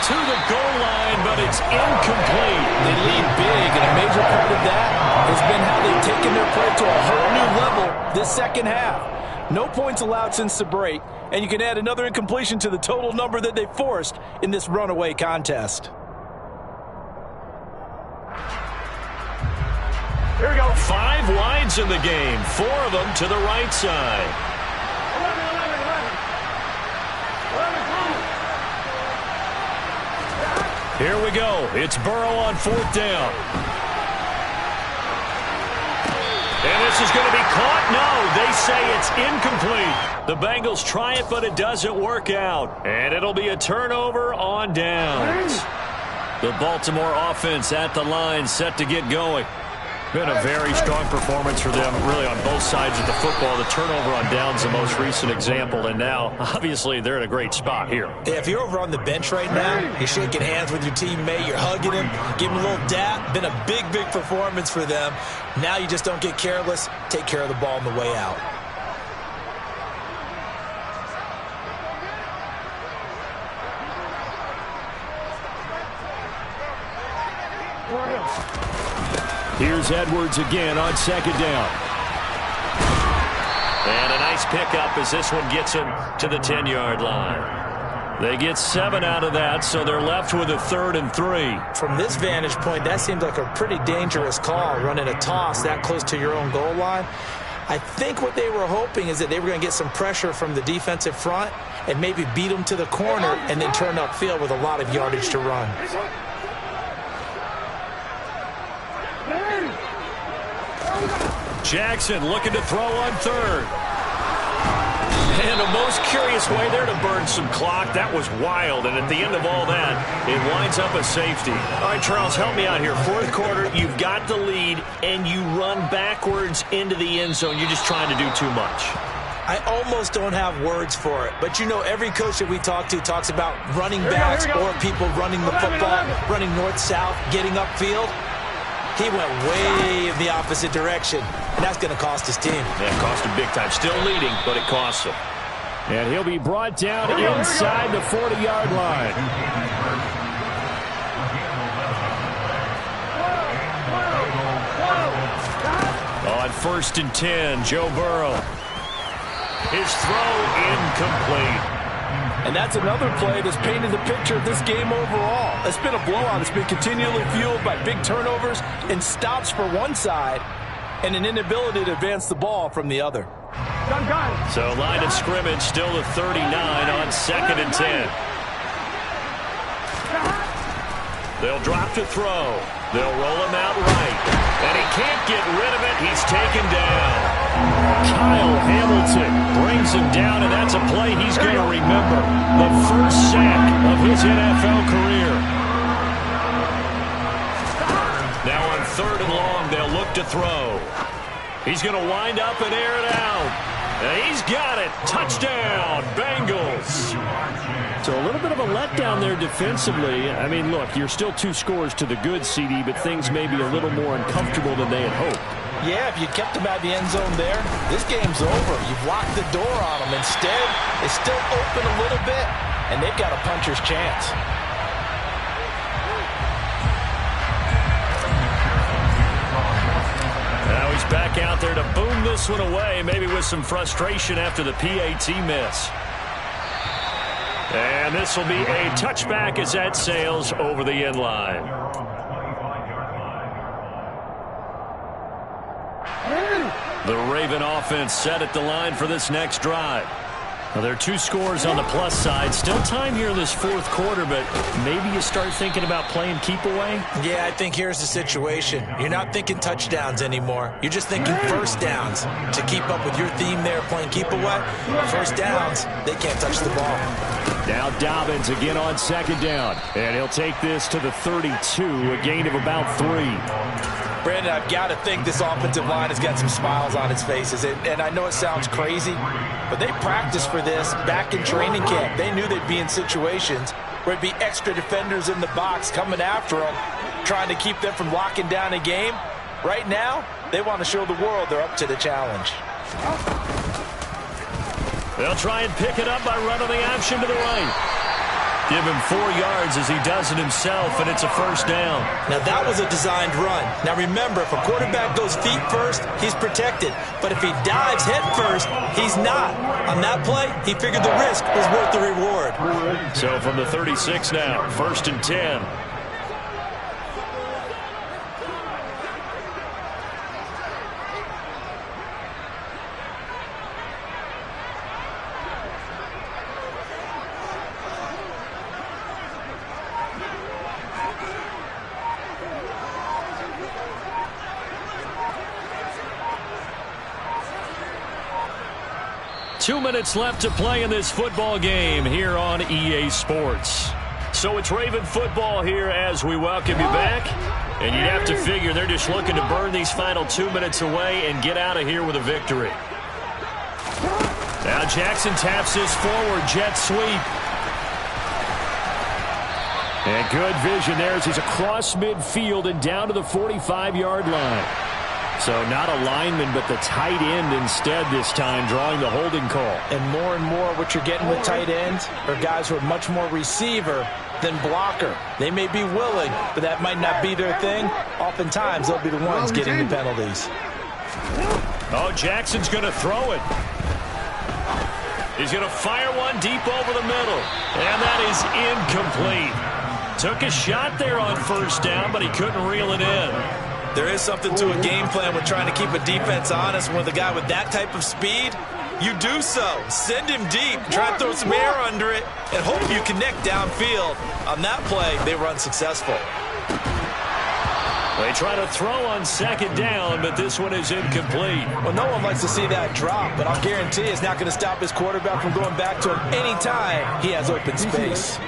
Speaker 1: To the goal line, but it's incomplete.
Speaker 2: They lead big, and a major part of that has been how they've taken their play to a whole new level this 2nd half. No points allowed since the break, and you can add another incompletion to the total number that they forced in this runaway contest.
Speaker 5: Here we go.
Speaker 1: 5 wides in the game, 4 of them to the right side. Here we go. It's Burrow on 4th down. And this is going to be caught. No, they say it's incomplete. The Bengals try it, but it doesn't work out. And it'll be a turnover on downs. The Baltimore offense at the line, set to get going. Been a very strong performance for them, really, on both sides of the football. The turnover on downs, the most recent example, and now, obviously, they're in a great spot here.
Speaker 2: Yeah, if you're over on the bench right now, you're shaking hands with your teammate, you're hugging him, giving him a little dap. Been a big, big performance for them. Now you just don't get careless. Take care of the ball on the way out.
Speaker 3: Here's Edwards again on second down.
Speaker 1: And a nice pickup as this one gets him to the 10-yard line. They get 7 out of that, so they're left with a 3rd and 3.
Speaker 2: From this vantage point, that seems like a pretty dangerous call, running a toss that close to your own goal line. I think what they were hoping is that they were going to get some pressure from the defensive front and maybe beat them to the corner and then turn upfield with a lot of yardage to run.
Speaker 1: Jackson looking to throw on 3rd. And a most curious way there to burn some clock. That was wild, and at the end of all that, it winds up a safety. All right, Charles, help me out here. 4th quarter, you've got the lead, and you run backwards into the end zone. You're just trying to do too much.
Speaker 2: I almost don't have words for it, but you know every coach that we talk to talks about running backs or people running the football, running north-south, getting upfield. He went way in the opposite direction, and that's going to cost his team.
Speaker 1: Yeah, it cost him big time. Still leading, but it costs him.
Speaker 3: And he'll be brought down inside the 40-yard line. On 1st and 10, Joe Burrow. His throw incomplete.
Speaker 6: And that's another play that's painted the picture of this game overall. It's been a blowout. It's been continually fueled by big turnovers and stops for one side and an inability to advance the ball from the other.
Speaker 1: So line of scrimmage still the 39 on 2nd and 10. They'll drop to throw. They'll roll him out right. And he can't get rid of it. He's taken down.
Speaker 3: Kyle Hamilton brings him down, and that's a play he's going to remember. The first sack of his NFL career.
Speaker 1: Now on 3rd and long, they'll look to throw. He's going to wind up and air it out. And he's got it. Touchdown, Bengals.
Speaker 3: So a little bit of a letdown there defensively. I mean, look, you're still 2 scores to the good, CD, but things may be a little more uncomfortable than they had hoped.
Speaker 2: Yeah, if you kept them out of the end zone there, this game's over. You've locked the door on them. Instead, it's still open a little bit, and they've got a puncher's chance.
Speaker 1: Now he's back out there to boom this one away, maybe with some frustration after the PAT miss. And this will be a touchback as that sails over the end line. The Raven offense set at the line for this next drive. Now, there are 2 scores on the plus side. Still time here in this 4th quarter, but maybe you start thinking about playing keep away?
Speaker 2: Yeah, I think here's the situation. You're not thinking touchdowns anymore. You're just thinking first downs. To keep up with your theme there, playing keep away, first downs, they can't touch the ball.
Speaker 3: Now Dobbins again on 2nd down. And he'll take this to the 32, a gain of about 3.
Speaker 2: Brandon, I've got to think this offensive line has got some smiles on its faces. And I know it sounds crazy, but they practiced for this back in training camp. They knew they'd be in situations where it'd be extra defenders in the box coming after them, trying to keep them from locking down a game. Right now, they want to show the world they're up to the challenge.
Speaker 1: They'll try and pick it up by running the option to the right. Give him 4 yards as he does it himself, and it's a first down.
Speaker 2: Now, that was a designed run. Now, remember, if a quarterback goes feet first, he's protected. But if he dives head first, he's not. On that play, he figured the risk was worth the reward.
Speaker 1: So from the 36 now, 1st and 10. 2 minutes left to play in this football game here on EA Sports. So it's Raven football here as we welcome you back. And you'd have to figure they're just looking to burn these final 2 minutes away and get out of here with a victory. Now Jackson taps his forward jet sweep. And good vision there as he's across midfield and down to the 45-yard line.
Speaker 3: So not a lineman, but the tight end instead this time, drawing the holding call.
Speaker 2: And more what you're getting with tight ends are guys who are much more receiver than blocker. They may be willing, but that might not be their thing. Oftentimes, they'll be the ones getting the penalties.
Speaker 1: Oh, Jackson's going to throw it. He's going to fire one deep over the middle. And that is incomplete. Took a shot there on first down, but he couldn't reel it in.
Speaker 2: There is something to a game plan with trying to keep a defense honest. With a guy with that type of speed, you do so. Send him deep, try to throw some air under it, and hope you connect downfield. On that play, they run successful.
Speaker 1: They try to throw on second down, but this one is incomplete.
Speaker 2: Well, no one likes to see that drop, but I'll guarantee it's not going to stop his quarterback from going back to him anytime he has open space.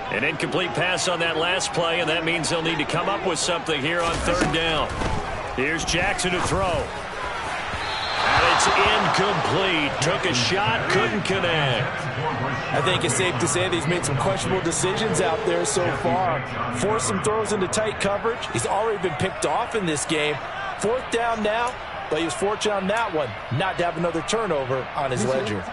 Speaker 1: An incomplete pass on that last play, and that means they'll need to come up with something here on third down. Here's Jackson to throw. And it's incomplete. Took a shot, couldn't connect.
Speaker 2: I think it's safe to say that he's made some questionable decisions out there so far. Forced some throws into tight coverage. He's already been picked off in this game. Fourth down now, but he was fortunate on that one not to have another turnover on his ledger.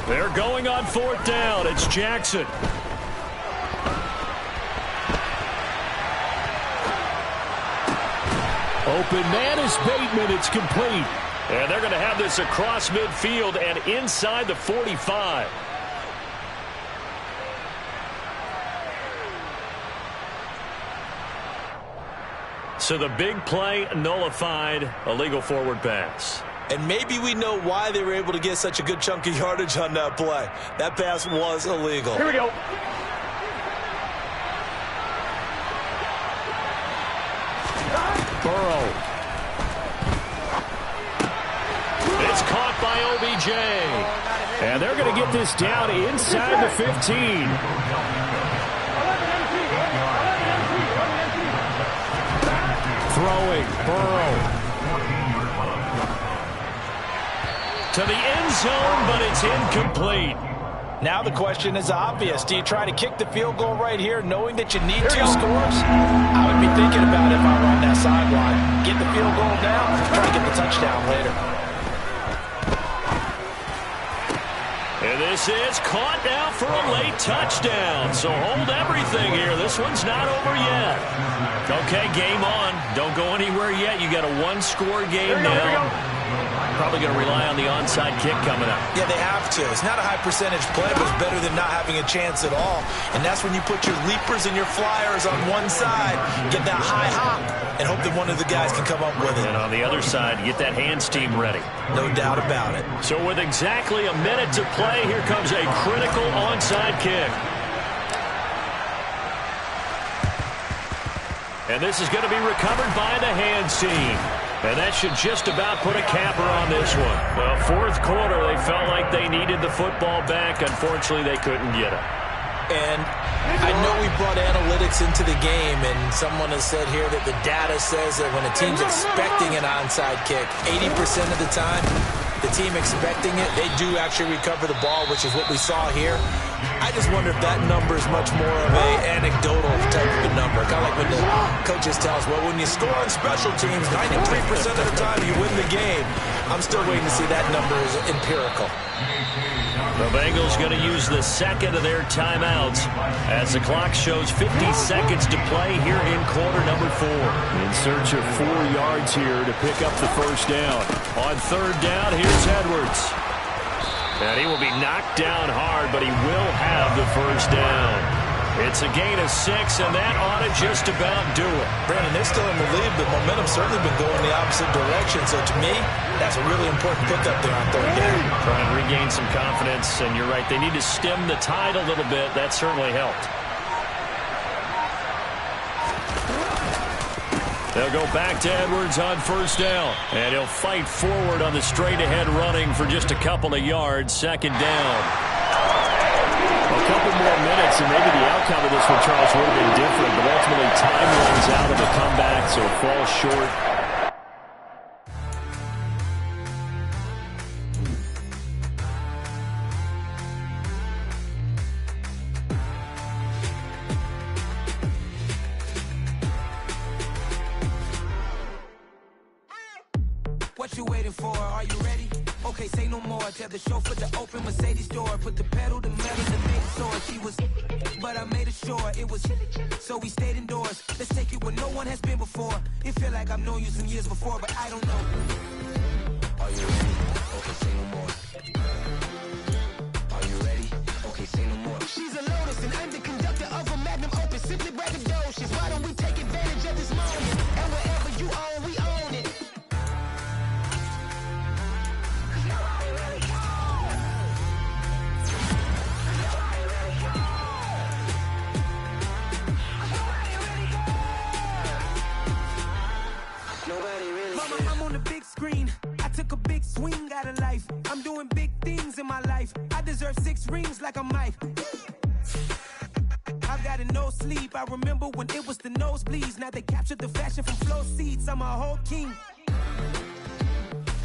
Speaker 1: They're going on fourth down. It's Jackson. Open man is Bateman. It's complete. And they're going to have this across midfield and inside the 45. So the big play nullified, illegal forward pass.
Speaker 2: And maybe we know why they were able to get such a good chunk of yardage on that play. That pass was illegal.
Speaker 5: Here we go.
Speaker 1: Burrow. It's caught by OBJ.
Speaker 3: And they're going to get this down inside the 15. Throwing, Burrow.
Speaker 1: To the end zone, but it's incomplete.
Speaker 2: Now the question is obvious. Do you try to kick the field goal right here knowing that you need two scores? I would be thinking about it if I were on that sideline. Get the field goal now, try to get the touchdown later.
Speaker 1: And this is caught now for a late touchdown. So hold everything here. This one's not over yet. Okay, game on. Don't go anywhere yet. You got a one-score game now. Probably going to rely on the onside kick coming up.
Speaker 2: Yeah, they have to. It's not a high percentage play, but it's better than not having a chance at all. And that's when you put your leapers and your flyers on one side, get that high hop, and hope that one of the guys can come up with it.
Speaker 1: And on the other side, get that hands team ready.
Speaker 2: No doubt about it.
Speaker 1: So with exactly a minute to play, here comes a critical onside kick. And this is going to be recovered by the hands team. And that should just about put a capper on this one. Well, fourth quarter, they felt like they needed the football back. Unfortunately, they couldn't get it.
Speaker 2: And I know we brought analytics into the game, and someone has said here that the data says that when a team's expecting an onside kick, 80% of the time, the team expecting it, they do actually recover the ball, which is what we saw here. I just wonder if that number is much more of an anecdotal type of a number. Kind of like when the coaches tell us, well, when you score on special teams, 93% of the time you win the game. I'm still waiting to see that number is empirical.
Speaker 1: The Bengals going to use the second of their timeouts as the clock shows 50 seconds to play here in quarter number 4.
Speaker 3: In search of 4 yards here to pick up the first down.
Speaker 1: On third down, here's Edwards. And he will be knocked down hard, but he will have the first down. It's a gain of 6, and that ought to just about do it.
Speaker 2: Brandon, they're still in the lead, but momentum's certainly been going the opposite direction. So to me, that's a really important pickup there on third down.
Speaker 1: Trying to regain some confidence, and you're right, they need to stem the tide a little bit. That certainly helped. They'll go back to Edwards on first down. And he'll fight forward on the straight-ahead running for just a couple of yards. Second down.
Speaker 3: A couple more minutes, and maybe the outcome of this one, Charles, would have been different. But ultimately, time runs out of the comeback, so it falls short.
Speaker 7: What you waiting for? Are you ready? Okay, say no more. Tell the chauffeur to open Mercedes door. Put the pedal to metal and made it soar. She was, but I made it sure it was. So we stayed indoors. Let's take it where no one has been before. It feel like I've known you some years before, but I don't know. Are you ready? Okay, say no more. Are you ready? Okay, say no more. She's a Lotus and I'm the conductor of a Magnum Opus. Simply braggadocious. Why don't we take advantage of this moment? And wherever you own, we own it. Mama, I'm on the big screen. I took a big swing out of life. I'm doing big things in my life. I deserve 6 rings like I'm Mike. I've got a no sleep. I remember when it was the nosebleeds. Now they captured the fashion from flow seats. I'm a whole king.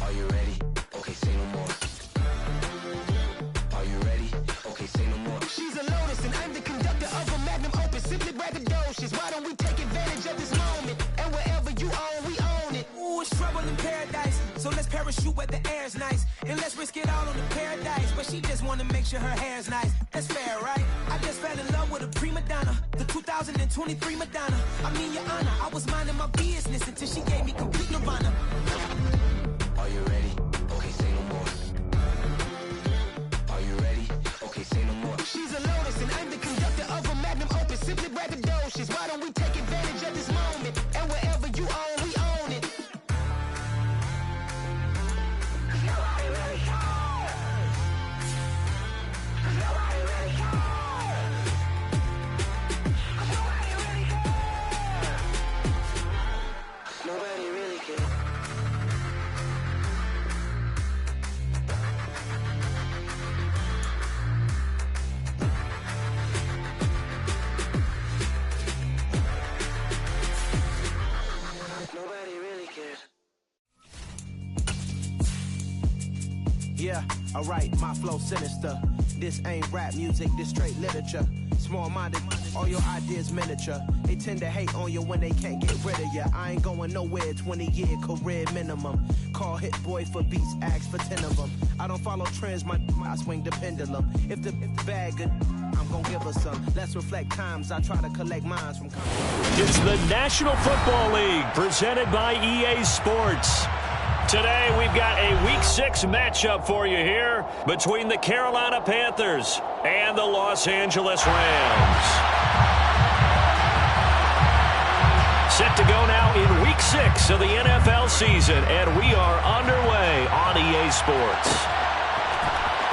Speaker 7: Are you ready? Okay, say no more. Are you ready? Okay, say no more. She's a Lotus and I'm the conductor of a Magnum Opus. Simply braggadocious. Why don't we take advantage of this moment? And wherever you own, we own it. Ooh, it's trouble in paradise. So let's parachute where the air's nice. And let's risk it all on the paradise. But she just wanna make sure her hair's nice. That's fair, right? I just fell in love with a prima donna. The 2023 Madonna. I mean, your honor, I was minding my business until she gave me complete nirvana. Are you ready? Okay, say no more. Are you ready? Okay, say no more. She's a Lotus and I'm the conductor of a Magnum Opus. Simply braggadocious. Why don't we take advantage of this moment? And wherever you own, we own it. Nobody really cares. Nobody really cares. Nobody really cares. Nobody really cares. Nobody really cares.
Speaker 8: Yeah, alright, my flow sinister. This ain't rap music, this straight literature. Small-minded, all your ideas miniature. They tend to hate on you when they can't get rid of you. I ain't going nowhere, 20-year career minimum. Call Hit Boy for beats, ask for 10 of them. I don't follow trends, I swing the pendulum. If the bag good, I'm gonna give her some. Let's reflect times, I try to collect mines from...
Speaker 3: It's the National Football League presented by EA Sports. Today, we've got a Week 6 matchup for you here between the Carolina Panthers and the Los Angeles Rams. Set to go now in Week 6 of the NFL season, and we are underway on EA Sports.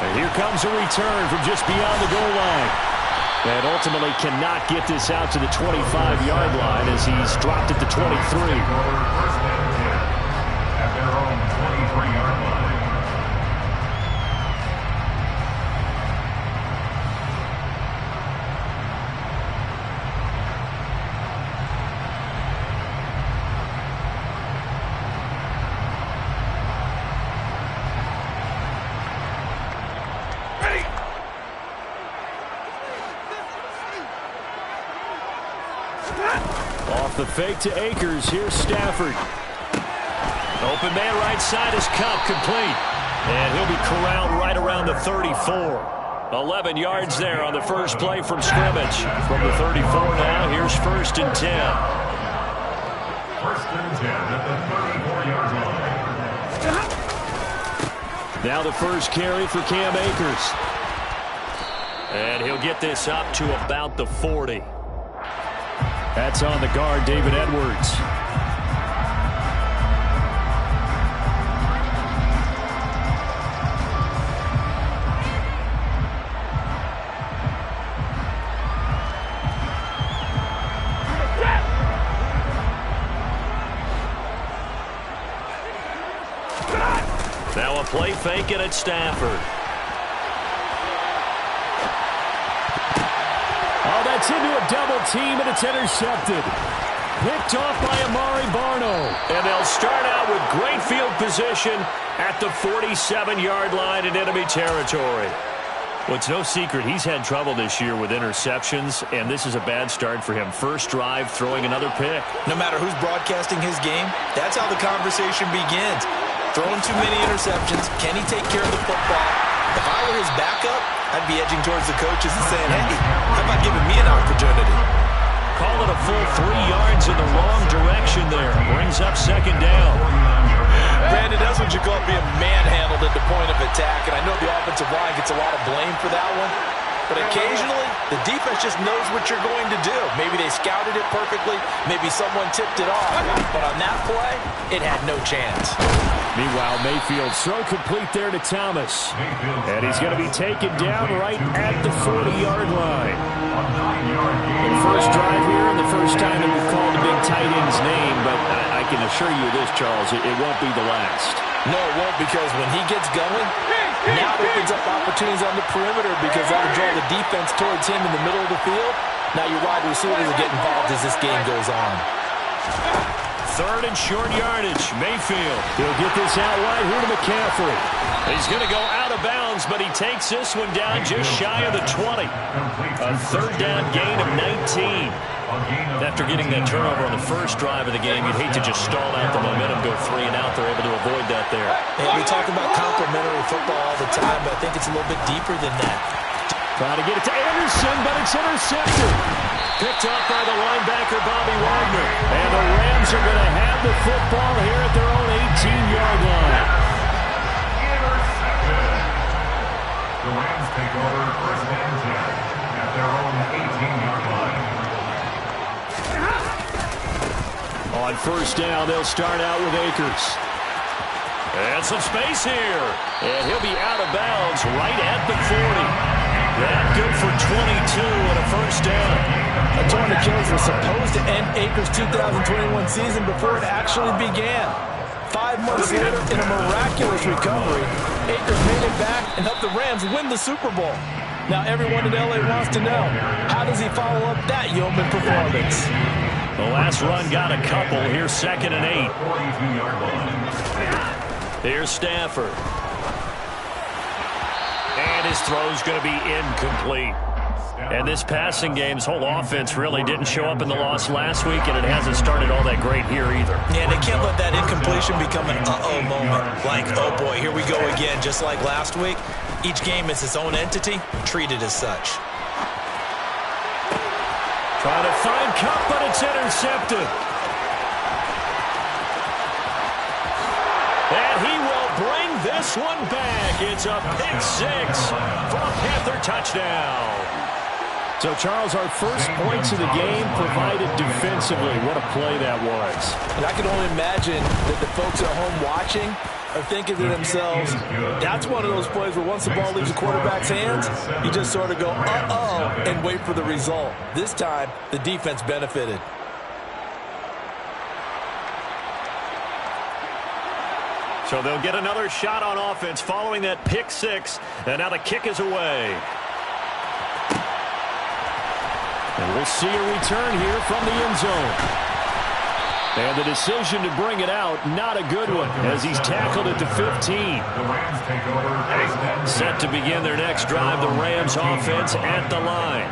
Speaker 3: And here comes a return from just beyond the goal line. And ultimately cannot get this out to the 25-yard line as he's dropped at the 23.
Speaker 4: At their own 23-yard line. Ready.
Speaker 3: Off the fake to Akers. Here's Stafford. Open man right side is Cup, complete. And he'll be corralled right around the 34. 11 yards there on the first play from scrimmage. From the 34 now, here's 1st and 10.
Speaker 4: 1st and 10 at the 34-yard line.
Speaker 3: Now the first carry for Cam Akers. And he'll get this up to about the 40. That's on the guard, David Edwards. Now a play fake it at Stafford. Oh, that's into a double team, and it's intercepted. Picked off by Amari Barno. And they'll start out with great field position at the 47-yard line in enemy territory. Well, it's no secret he's had trouble this year with interceptions, and this is a bad start for him. First drive, throwing another pick.
Speaker 2: No matter who's broadcasting his game, that's how the conversation begins. throwing too many interceptions. Can he take care of the football? If I were his backup, I'd be edging towards the coaches and saying, hey, how about giving me an opportunity?
Speaker 1: Call it a full 3 yards in the wrong direction there. Brings up second down.
Speaker 2: Brandon, that's what you call being manhandled at the point of attack, and I know the offensive line gets a lot of blame for that one. But occasionally, the defense just knows what you're going to do. Maybe they scouted it perfectly. Maybe someone tipped it off. But on that play, it had no chance.
Speaker 1: Meanwhile, Mayfield throw complete there to Thomas. And he's going to be taken down right at the 40-yard line. The first drive here and the first time that we've called the big tight end's name. But I can assure you this, Charles, it won't be the last.
Speaker 2: No, it won't, because when he gets going, now it opens up opportunities on the perimeter because that'll draw the defense towards him in the middle of the field. Now your wide receivers will get involved as this game goes on.
Speaker 1: 3rd and short yardage. Mayfield. He'll get this out wide here to McCaffrey. He's going to go out of bounds, but he takes this one down just shy of the 20. A 3rd down gain of 19. After getting that turnover on the first drive of the game, you'd hate to just stall out the momentum, go 3 and out. They're able to avoid that there.
Speaker 2: Hey, we talk about complementary football all the time, but I think it's a little bit deeper than that.
Speaker 1: Trying to get it to Anderson, but it's intercepted. Picked up by the linebacker, Bobby Wagner. And the Rams are going to have the football here at their own 18-yard line.
Speaker 4: The Rams take over 1st and 10 at their own 18-yard line.
Speaker 1: On 1st down, they'll start out with Akers. And some space here. And he'll be out of bounds right at the 40. That good for 22 and a 1st down.
Speaker 2: A torn Achilles was supposed to end Akers' 2021 season before it actually began. 5 months later, in a miraculous recovery, Akers made it back and helped the Rams win the Super Bowl. Now everyone in L.A. wants to know, how does he follow up that yeoman performance?
Speaker 1: The last run got a couple. Here's 2nd and 8.
Speaker 4: 42-yard line.
Speaker 1: Here's Stafford. And his throw's going to be incomplete. And this passing game's whole offense really didn't show up in the loss last week, and it hasn't started all that great here either.
Speaker 2: Yeah, they can't let that incompletion become an uh-oh moment. Like, oh boy, here we go again, just like last week. Each game is its own entity, treated as such.
Speaker 1: Trying to find Cup, but it's intercepted. And he will bring this one back. It's a pick 6 for a Panther touchdown. So, Charles, our first points of the game provided defensively. What a play that was.
Speaker 2: And I can only imagine that the folks at home watching are thinking to themselves, that's one of those plays where once the ball leaves the quarterback's hands, you just sort of go, uh-oh, and wait for the result. This time, the defense benefited.
Speaker 1: So they'll get another shot on offense following that pick 6. And now the kick is away. And we'll see a return here from the end zone. And the decision to bring it out, not a good one, as he's tackled at the 15. Set to begin their next drive, the Rams offense at the line.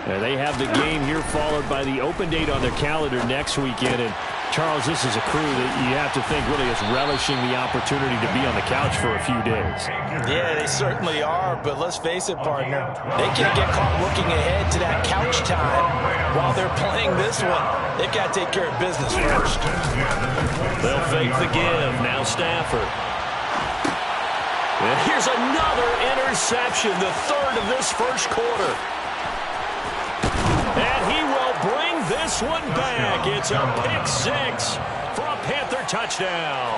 Speaker 1: And they have the game here followed by the open date on their calendar next weekend. And Charles, this is a crew that you have to think really is relishing the opportunity to be on the couch for a few days.
Speaker 2: Yeah, they certainly are, but let's face it, partner. They can't get caught looking ahead to that couch time while they're playing this one. They've got to take care of business first.
Speaker 1: They'll fake the give. Now Stafford. And here's another interception, the 3rd of this first quarter. And he will bring this one back. It's a pick 6 for a Panther touchdown.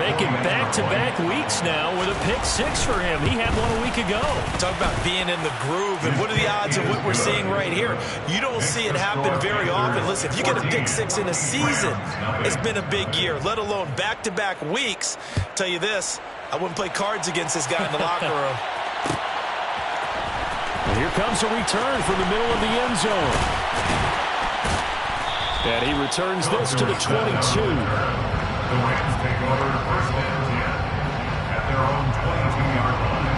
Speaker 1: Making back-to-back weeks now with a pick 6 for him. He had one a week ago.
Speaker 2: Talk about being in the groove, and what are the odds of what we're seeing right here? You don't see it happen very often. Listen, if you get a pick 6 in a season, it's been a big year, let alone back-to-back weeks. Tell you this, I wouldn't play cards against this guy in the locker room.
Speaker 1: And here comes a return from the middle of the end zone. And he returns this to the 22.
Speaker 4: The Rams take over 1st and 10 at their own 22-yard line.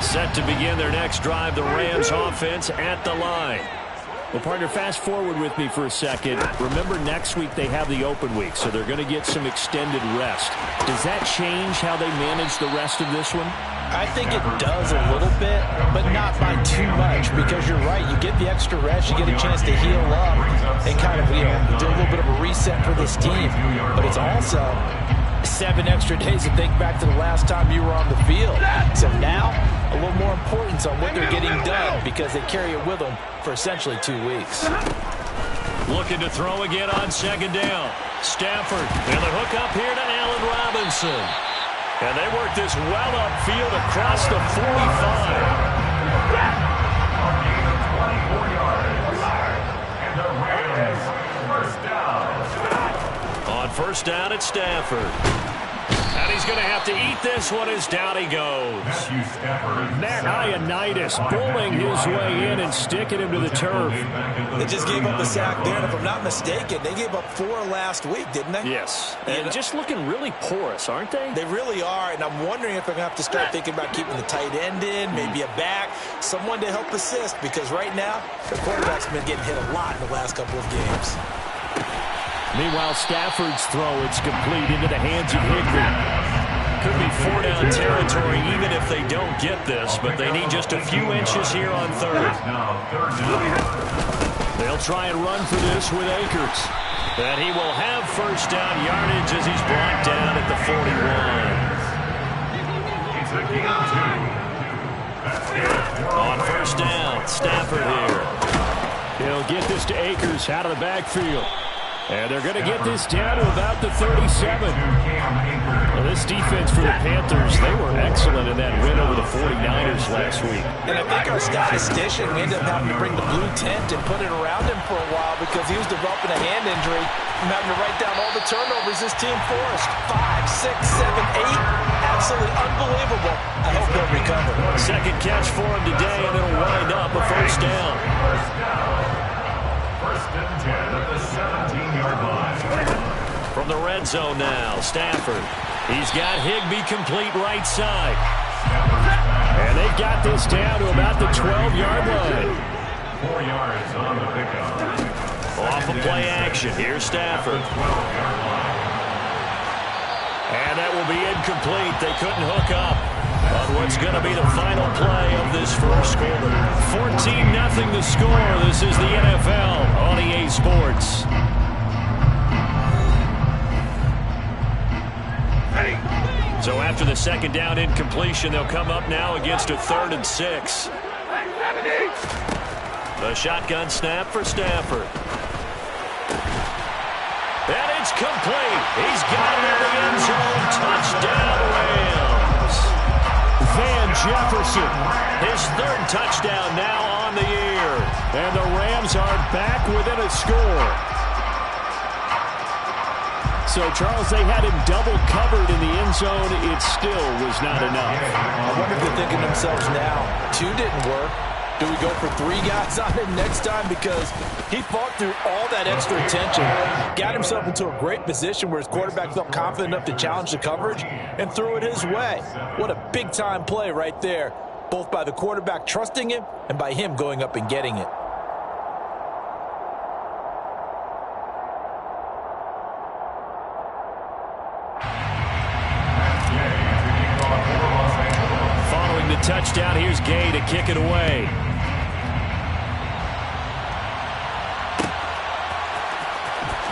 Speaker 1: Set to begin their next drive, the Rams offense at the line.
Speaker 3: Well, partner, fast forward with me for a second. Remember, next week they have the open week, so they're going to get some extended rest. Does that change how they manage the rest of this one?
Speaker 2: I think it does a little bit, but not by too much, because you're right. You get the extra rest, you get a chance to heal up and kind of, do a little bit of a reset for this team. But it's also 7 extra days to think back to the last time you were on the field. So now, a little more importance on what they're getting done, because they carry it with them for essentially 2 weeks.
Speaker 1: Looking to throw again on second down. Stafford, and the hook up here to Allen Robinson. And they work this well upfield across the 45. On first down, it's Stafford. And he's going to have to eat this one as down he goes.
Speaker 3: Matt Ioannidis pulling his way in and sticking him to the turf.
Speaker 2: They just gave up a sack there, and if I'm not mistaken, they gave up 4 last week, didn't they?
Speaker 3: Yes. And just looking really porous, aren't they?
Speaker 2: They really are, and I'm wondering if they're going to have to start thinking about keeping the tight end in, maybe a back, someone to help assist, because right now, the quarterback's been getting hit a lot in the last couple of games.
Speaker 3: Meanwhile, Stafford's throw, it's complete into the hands of Higbee.
Speaker 1: Could be 4-down territory even if they don't get this, but they need just a few inches here on third.
Speaker 3: They'll try and run for this with Akers.
Speaker 1: And he will have first down yardage as he's brought down at the 41. On first down, Stafford here.
Speaker 3: He'll get this to Akers out of the backfield. And they're going to get this down to about the 37. Well, this defense for the Panthers, they were excellent in that win over the 49ers last week.
Speaker 2: And I think our statistician, we ended up having to bring the blue tent and put it around him for a while because he was developing a hand injury and having to write down all the turnovers this team forced. 5, 6, 7, 8. Absolutely unbelievable. I hope they'll recover.
Speaker 1: Second catch for him today, and it'll wind up a first down.
Speaker 4: First and 10 at the 17-yard line.
Speaker 1: From the red zone now, Stafford. He's got Higbee complete right side.
Speaker 3: And they've got this down to about the 12-yard line.
Speaker 4: 4 yards on the pickup.
Speaker 1: Off of play action. Here's Stafford. And that will be incomplete. They couldn't hook up on what's going to be the final play of this first quarter. 14-0 the score. This is the NFL on EA Sports. So after the second down incompletion, they'll come up now against a 3rd and 6. The shotgun snap for Stafford. And it's complete. He's got it in the end zone. Touchdown, Rams.
Speaker 3: Van Jefferson.
Speaker 1: His 3rd touchdown now on the year.
Speaker 3: And the Rams are back within a score. So, Charles, they had him double covered in the end zone. It still was not enough.
Speaker 2: I wonder if they're thinking to themselves now, 2 didn't work. Do we go for 3 guys on him next time? Because he fought through all that extra attention, got himself into a great position where his quarterback felt confident enough to challenge the coverage and threw it his way. What a big-time play right there, both by the quarterback trusting him and by him going up and getting it.
Speaker 1: Following the touchdown, here's Gay to kick it away.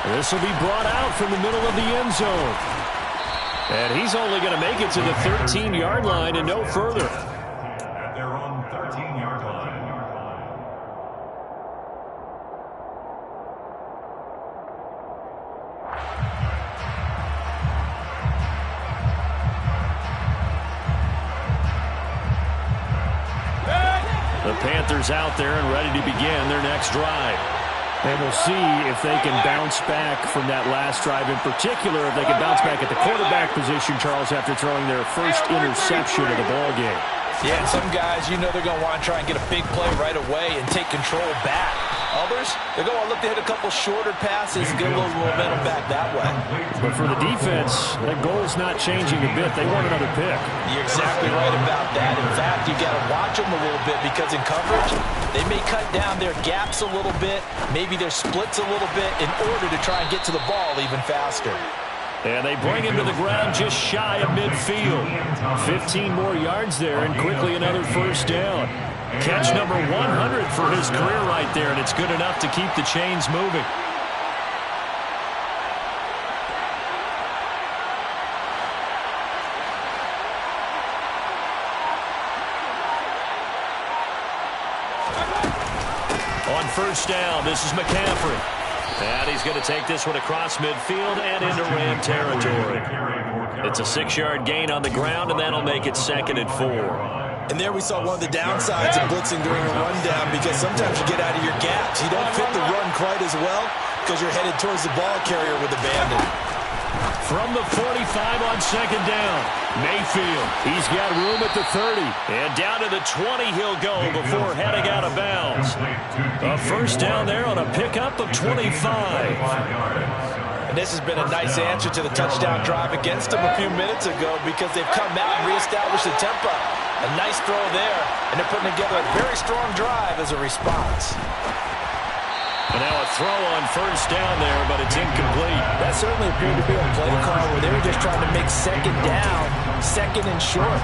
Speaker 3: This will be brought out from the middle of the end zone.
Speaker 1: And he's only going to make it to the 13-yard line and no further.
Speaker 4: At their own 13-yard line.
Speaker 1: The Panthers out there and ready to begin their next drive.
Speaker 3: And we'll see if they can bounce back from that last drive. In particular, if they can bounce back at the quarterback position, Charles, after throwing their first interception of the ballgame.
Speaker 2: Yeah, and some guys, you know they're going to want to try and get a big play right away and take control back. Others, they're going to look to hit a couple shorter passes and get a little momentum back that way.
Speaker 3: But for the defense, that goal's not changing a bit. They want another pick.
Speaker 2: You're exactly right about that. In fact, you got to watch them a little bit because in coverage, they may cut down their gaps a little bit, maybe their splits a little bit in order to try and get to the ball even faster.
Speaker 1: And they bring him to the ground just shy of midfield. 15 more yards there and quickly another first down. Catch number 100 for his career right there, and it's good enough to keep the chains moving. On first down, this is McCaffrey. And he's going to take this one across midfield and into Ram territory. It's a 6-yard gain on the ground, and that'll make it 2nd and 4.
Speaker 2: And there we saw one of the downsides of blitzing during a rundown because sometimes you get out of your gaps. You don't fit the run quite as well because you're headed towards the ball carrier with abandon.
Speaker 1: From the 45 on 2nd down, Mayfield. He's got room at the 30. And down to the 20 he'll go before heading out of bounds. A first down there on a pickup of 25.
Speaker 2: And this has been a nice answer to the touchdown drive against them a few minutes ago because they've come out and reestablished the tempo. A nice throw there, and they're putting together a very strong drive as a response.
Speaker 1: And now a throw on first down there, but it's incomplete.
Speaker 2: That certainly appeared to be a play call where they were just trying to make 2nd down, 2nd and short.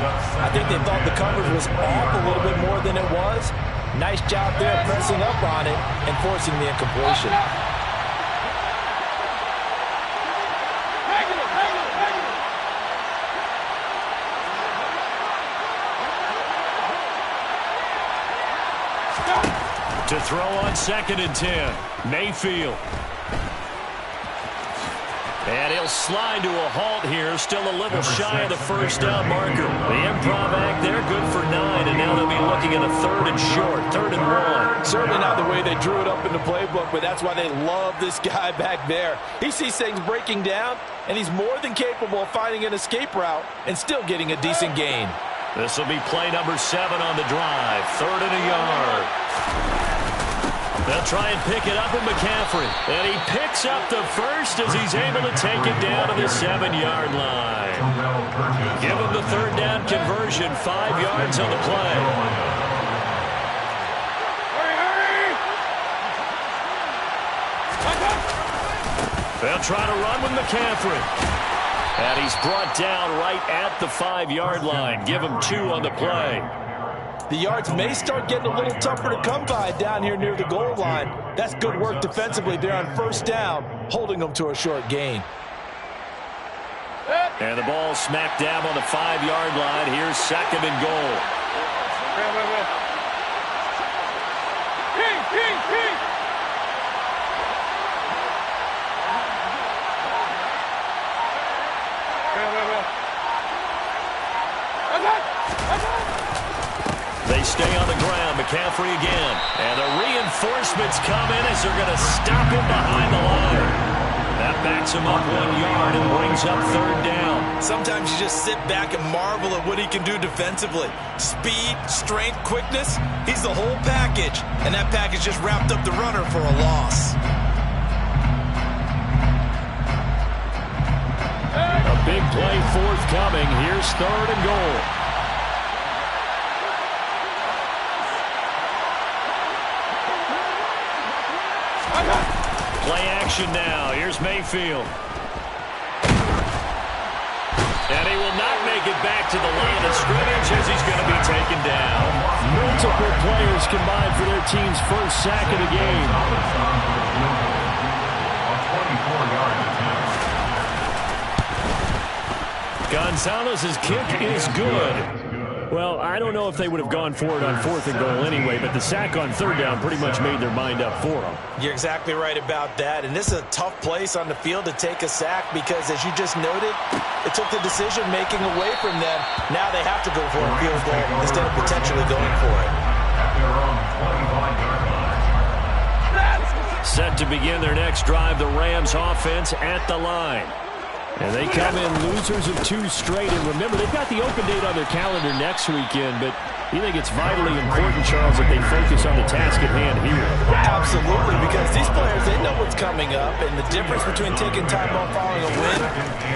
Speaker 2: I think they thought the coverage was off a little bit more than it was. Nice job there pressing up on it and forcing the incompletion.
Speaker 1: To throw on 2nd and 10, Mayfield. And he'll slide to a halt here, still a little shy of the first down marker. The improv act there, good for 9, and now they'll be looking at a 3rd and short, 3rd and 1.
Speaker 2: Certainly not the way they drew it up in the playbook, but that's why they love this guy back there. He sees things breaking down, and he's more than capable of finding an escape route and still getting a decent gain.
Speaker 1: This will be play number 7 on the drive, 3rd and a yard. They'll try and pick it up with McCaffrey. And he picks up the first as he's able to take it down to the 7-yard line. Give him the 3rd down conversion, 5 yards on the play. They'll try to run with McCaffrey. And he's brought down right at the 5-yard line. Give him 2 on the play.
Speaker 2: The yards may start getting a little tougher to come by down here near the goal line. That's good work defensively there on first down, holding them to a short gain.
Speaker 1: And the ball smack dab on the 5-yard line. Here's 2nd and goal. They stay on the ground. McCaffrey again. And the reinforcements come in as they're going to stop him behind the line. That backs him up 1 yard and brings up 3rd down.
Speaker 2: Sometimes you just sit back and marvel at what he can do defensively. Speed, strength, quickness, he's the whole package. And that package just wrapped up the runner for a loss.
Speaker 1: A big play forthcoming. Here's 3rd and goal. Play action now. Here's Mayfield. And he will not make it back to the line of scrimmage as he's going to be taken down. Multiple players combined for their team's first sack of the game. Gonzalez's kick is good. Well, I don't know if they would have gone for it on 4th and goal anyway, but the sack on 3rd down pretty much made their mind up for them.
Speaker 2: You're exactly right about that, and this is a tough place on the field to take a sack because, as you just noted, it took the decision-making away from them. Now they have to go for a field goal instead of potentially going for it.
Speaker 1: Set to begin their next drive, the Rams offense at the line.
Speaker 3: And they come in losers of 2 straight. And remember, they've got the open date on their calendar next weekend, but you think it's vitally important, Charles, that they focus on the task at hand here?
Speaker 6: Absolutely, because these players, they know what's coming up, and the difference between taking time off following a win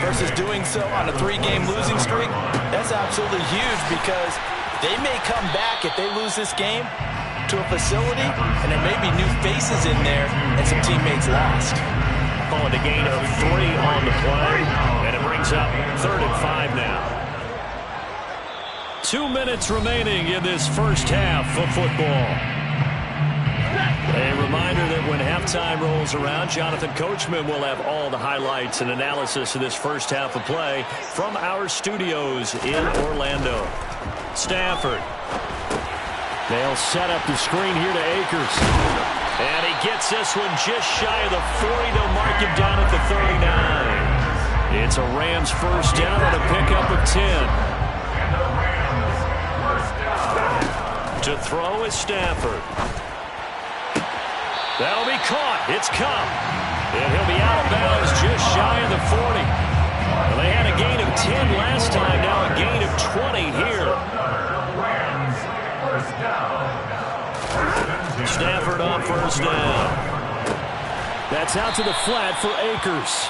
Speaker 6: versus doing so on a 3-game losing streak, that's absolutely huge, because they may come back if they lose this game to a facility, and there may be new faces in there, and some teammates lost.
Speaker 3: Calling a gain of 3 on the play, and it brings up 3rd and 5 now.
Speaker 1: 2 minutes remaining in this first half of football. A reminder that when halftime rolls around, Jonathan Coachman will have all the highlights and analysis of this first half of play from our studios in Orlando. Stafford. They'll set up the screen here to Akers. And he gets this one just shy of the 40. They'll mark him down at the 39. It's a Rams first down on a pickup of 10. To throw is Stafford. That'll be caught. It's Cup. And he'll be out of bounds just shy of the 40. Well, they had a gain of 10 last time. Now a gain of 20 here. Stafford on first down. That's out to the flat for Akers.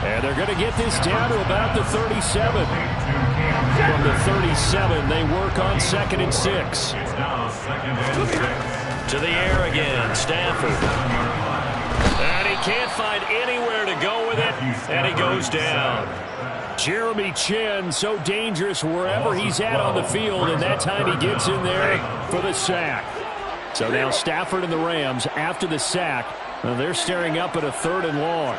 Speaker 1: And they're going to get this down to about the 37. From the 37, they work on 2nd and 6. To the air again, Stafford. And he can't find anywhere to go with it, and he goes down. Jeremy Chin, so dangerous wherever he's at on the field, and that time he gets in there for the sack. So now Stafford and the Rams, after the sack, they're staring up at a 3rd and long.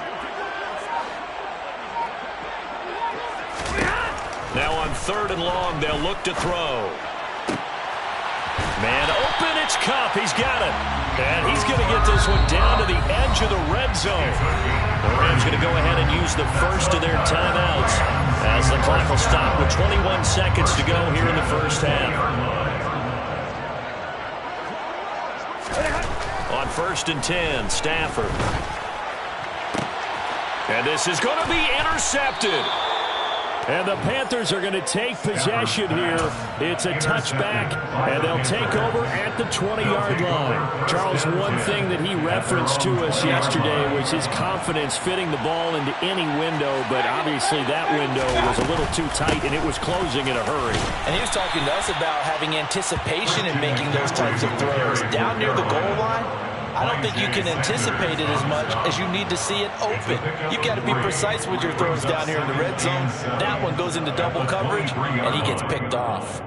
Speaker 1: Now on 3rd and long, they'll look to throw. Man open, it's Cup. He's got it. And he's going to get this one down to the edge of the red zone. The Rams going to go ahead and use the first of their timeouts as the clock will stop with 21 seconds to go here in the first half. On 1st and 10, Stafford. And this is going to be intercepted. And the Panthers are going to take possession here. It's a touchback, and they'll take over at the 20-yard line. Charles, one thing that he referenced to us yesterday was his confidence fitting the ball into any window, but obviously that window was a little too tight, and it was closing in a hurry.
Speaker 6: And he was talking to us about having anticipation in making those types of throws. Down near the goal line, I don't think you can anticipate it as much as you need to see it open. You've got to be precise with your throws down here in the red zone. That one goes into double coverage, and he gets picked off.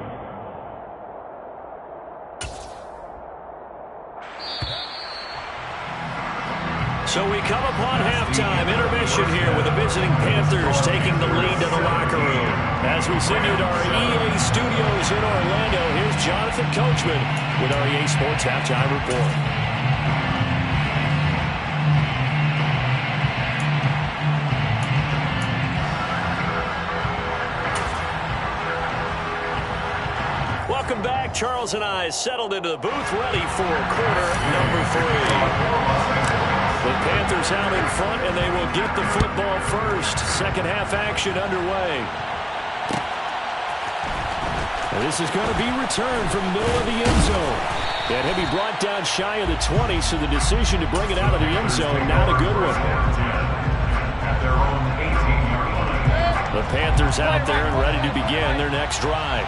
Speaker 1: So we come upon halftime intermission here with the visiting Panthers taking the lead to the locker room. As we send you to our EA studios in Orlando, here's Jonathan Coachman with our EA Sports Halftime Report. Welcome back. Charles and I settled into the booth ready for quarter number 3. The Panthers out in front, and they will get the football first. Second half action underway. And this is going to be returned from the middle of the end zone. And he'll be brought down shy of the 20, so the decision to bring it out of the end zone, not a good one. The Panthers out there and ready to begin their next drive.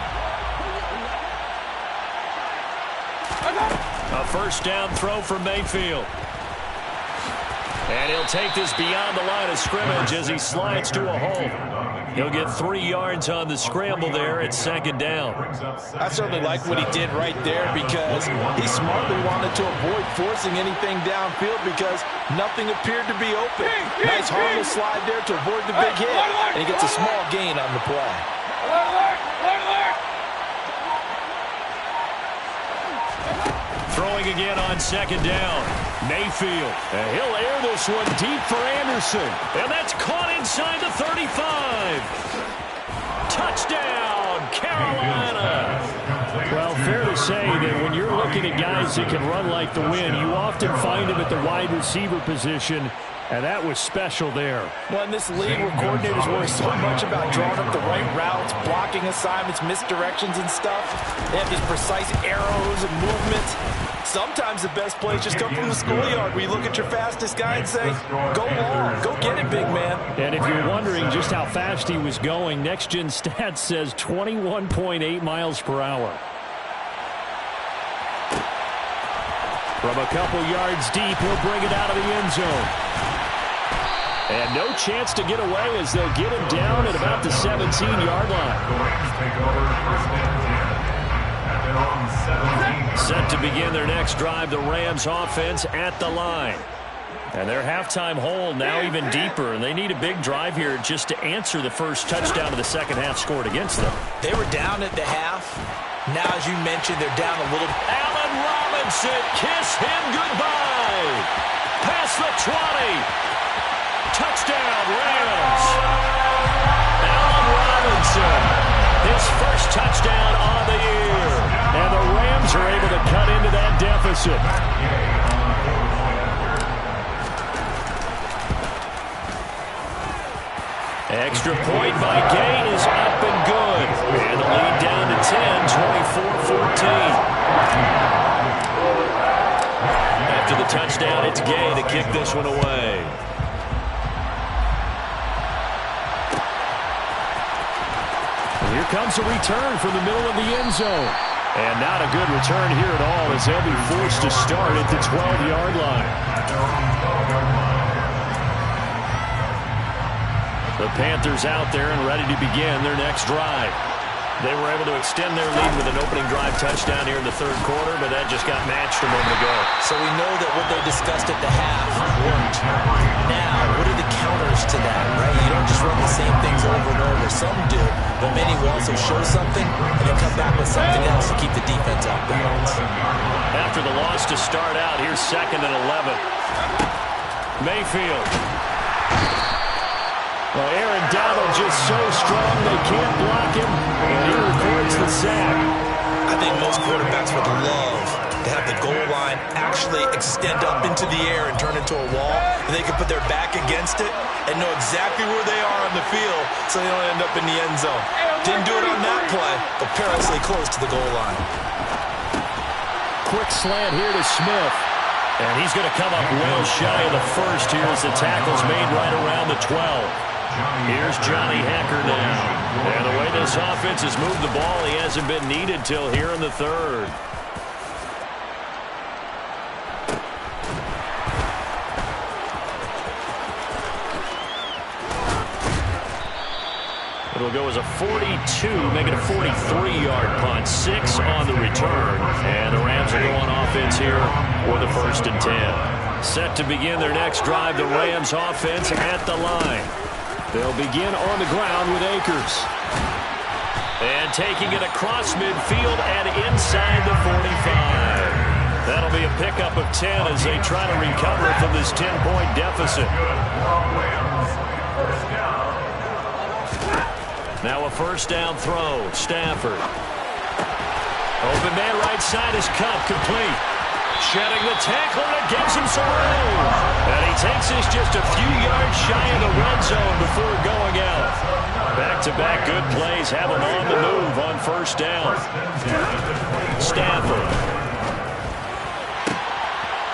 Speaker 1: A first down throw for Mayfield. And he'll take this beyond the line of scrimmage as he slides to a hole. He'll get 3 yards on the scramble there at 2nd down.
Speaker 6: I certainly like what he did right there because he smartly wanted to avoid forcing anything downfield because nothing appeared to be open. Nice harmless slide there to avoid the big hit. And he gets a small gain on the play.
Speaker 1: Throwing again on 2nd down. Mayfield. And he'll air this one deep for Anderson. And that's caught inside the 35. Touchdown, Carolina.
Speaker 3: Well, fair to say that when you're looking at guys that can run like the wind, you often find them at the wide receiver position.
Speaker 1: And that was special there.
Speaker 6: Well, in this league where coordinators worry so much about drawing up the right routes, blocking assignments, misdirections and stuff, they have these precise arrows and movements. Sometimes the best plays just come from the schoolyard where you look at your fastest guy and say, go long, go get it, big man.
Speaker 1: And if you're wondering just how fast he was going, Next Gen Stats says 21.8 miles per hour. From a couple yards deep, he'll bring it out of the end zone. And no chance to get away as they'll get him down at about the 17-yard line. Set to begin their next drive, the Rams offense at the line. And their halftime hole now even deeper, and they need a big drive here just to answer the first touchdown of the second half scored against them.
Speaker 2: They were down at the half. Now, as you mentioned, they're down a little.
Speaker 1: Allen Robinson, kiss him goodbye. Past the 20. Touchdown, Rams. Allen Robinson, his first touchdown on the year. And the Rams are able to cut into that deficit. Extra point by Gay is up and good. And the lead down to 10, 24-14. After the touchdown, it's Gay to kick this one away. Here comes a return from the middle of the end zone. And not a good return here at all as they'll be forced to start at the 12-yard line. The Panthers out there and ready to begin their next drive. They were able to extend their lead with an opening drive touchdown here in the third quarter, but that just got matched a moment ago.
Speaker 2: So we know that what they discussed at the half worked. Now, what are the counters to that, right? You don't just run the same things over and over. Some do, but many will also show something and then come back with something else to keep the defense off balance.
Speaker 1: After the loss to start out, here's 2nd and 11. Mayfield. Well, Aaron Donald just so strong they can't block him, and he records the sack.
Speaker 2: I think most quarterbacks would love to have the goal line actually extend up into the air and turn into a wall, and they can put their back against it and know exactly where they are on the field so they don't end up in the end zone. Didn't do it on that play, but perilously close to the goal line.
Speaker 1: Quick slant here to Smith. And he's going to come up well shy of the first here as the tackle's made right around the 12. Here's Johnny Hekker now. And the way this offense has moved the ball, he hasn't been needed till here in the third. It'll go as a 42, make it a 43-yard punt. 6 on the return. And the Rams are going offense here with a 1st and 10. Set to begin their next drive, the Rams offense at the line. They'll begin on the ground with Akers. And taking it across midfield and inside the 45. That'll be a pickup of 10 as they try to recover from this 10-point deficit. Now a 1st down throw. Stafford. Open man right side is Cup complete. Shedding the tackle, and it gives him some room. And he takes this just a few yards shy of the red zone before going out. Back-to-back good plays have him on the move on 1st down. Stafford.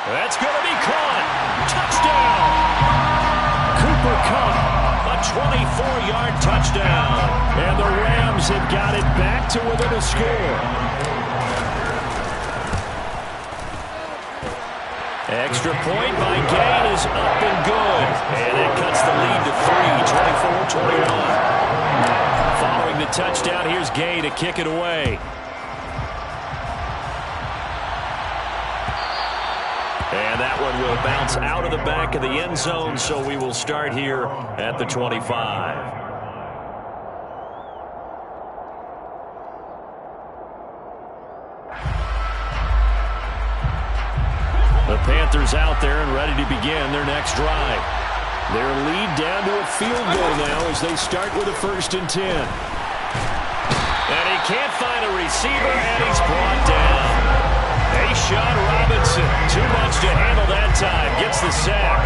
Speaker 1: That's going to be caught. Touchdown. Cooper Kupp, a 24-yard touchdown. And the Rams have got it back to within a score. Extra point by Gain is up and good. And it cuts the lead to 3, 24-21. Following the touchdown, here's Gain to kick it away. And that one will bounce out of the back of the end zone, so we will start here at the 25. The Panthers out there and ready to begin their next drive. Their lead down to a field goal now as they start with a 1st and 10. And he can't find a receiver, and he's brought down. Sean Robinson, too much to handle that time, gets the sack.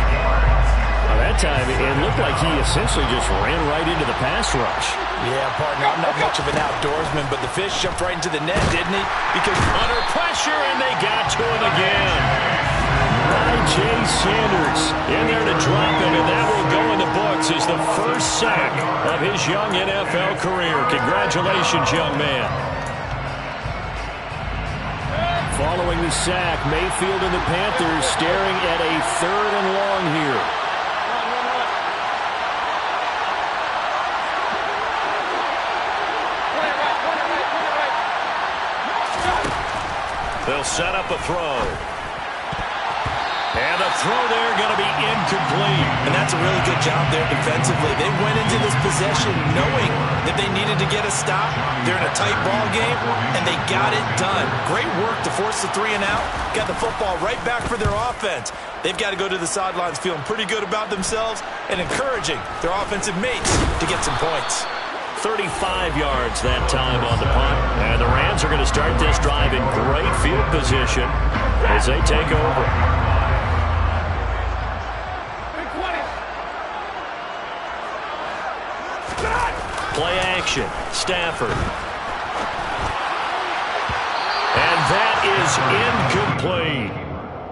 Speaker 3: That time, it looked like he essentially just ran right into the pass rush.
Speaker 2: Yeah, partner, I'm not much of an outdoorsman, but the fish jumped right into the net, didn't he? Because
Speaker 1: under pressure, and they got to him again.
Speaker 3: Jay Sanders
Speaker 1: in there to drop him, and that will go in the books as the first sack of his young NFL career. Congratulations, young man.
Speaker 3: Following the sack, Mayfield and the Panthers staring at a 3rd and long here.
Speaker 1: They'll set up a throw. And the throw there going to be incomplete.
Speaker 2: And that's a really good job there defensively. They went into this possession knowing that they needed to get a stop. They're in a tight ball game, and they got it done. Great work to force the 3 and out. Got the football right back for their offense. They've got to go to the sidelines feeling pretty good about themselves and encouraging their offensive mates to get some points.
Speaker 1: 35 yards that time on the punt. And the Rams are going to start this drive in great field position as they take over. Play action. Stafford. And that is incomplete.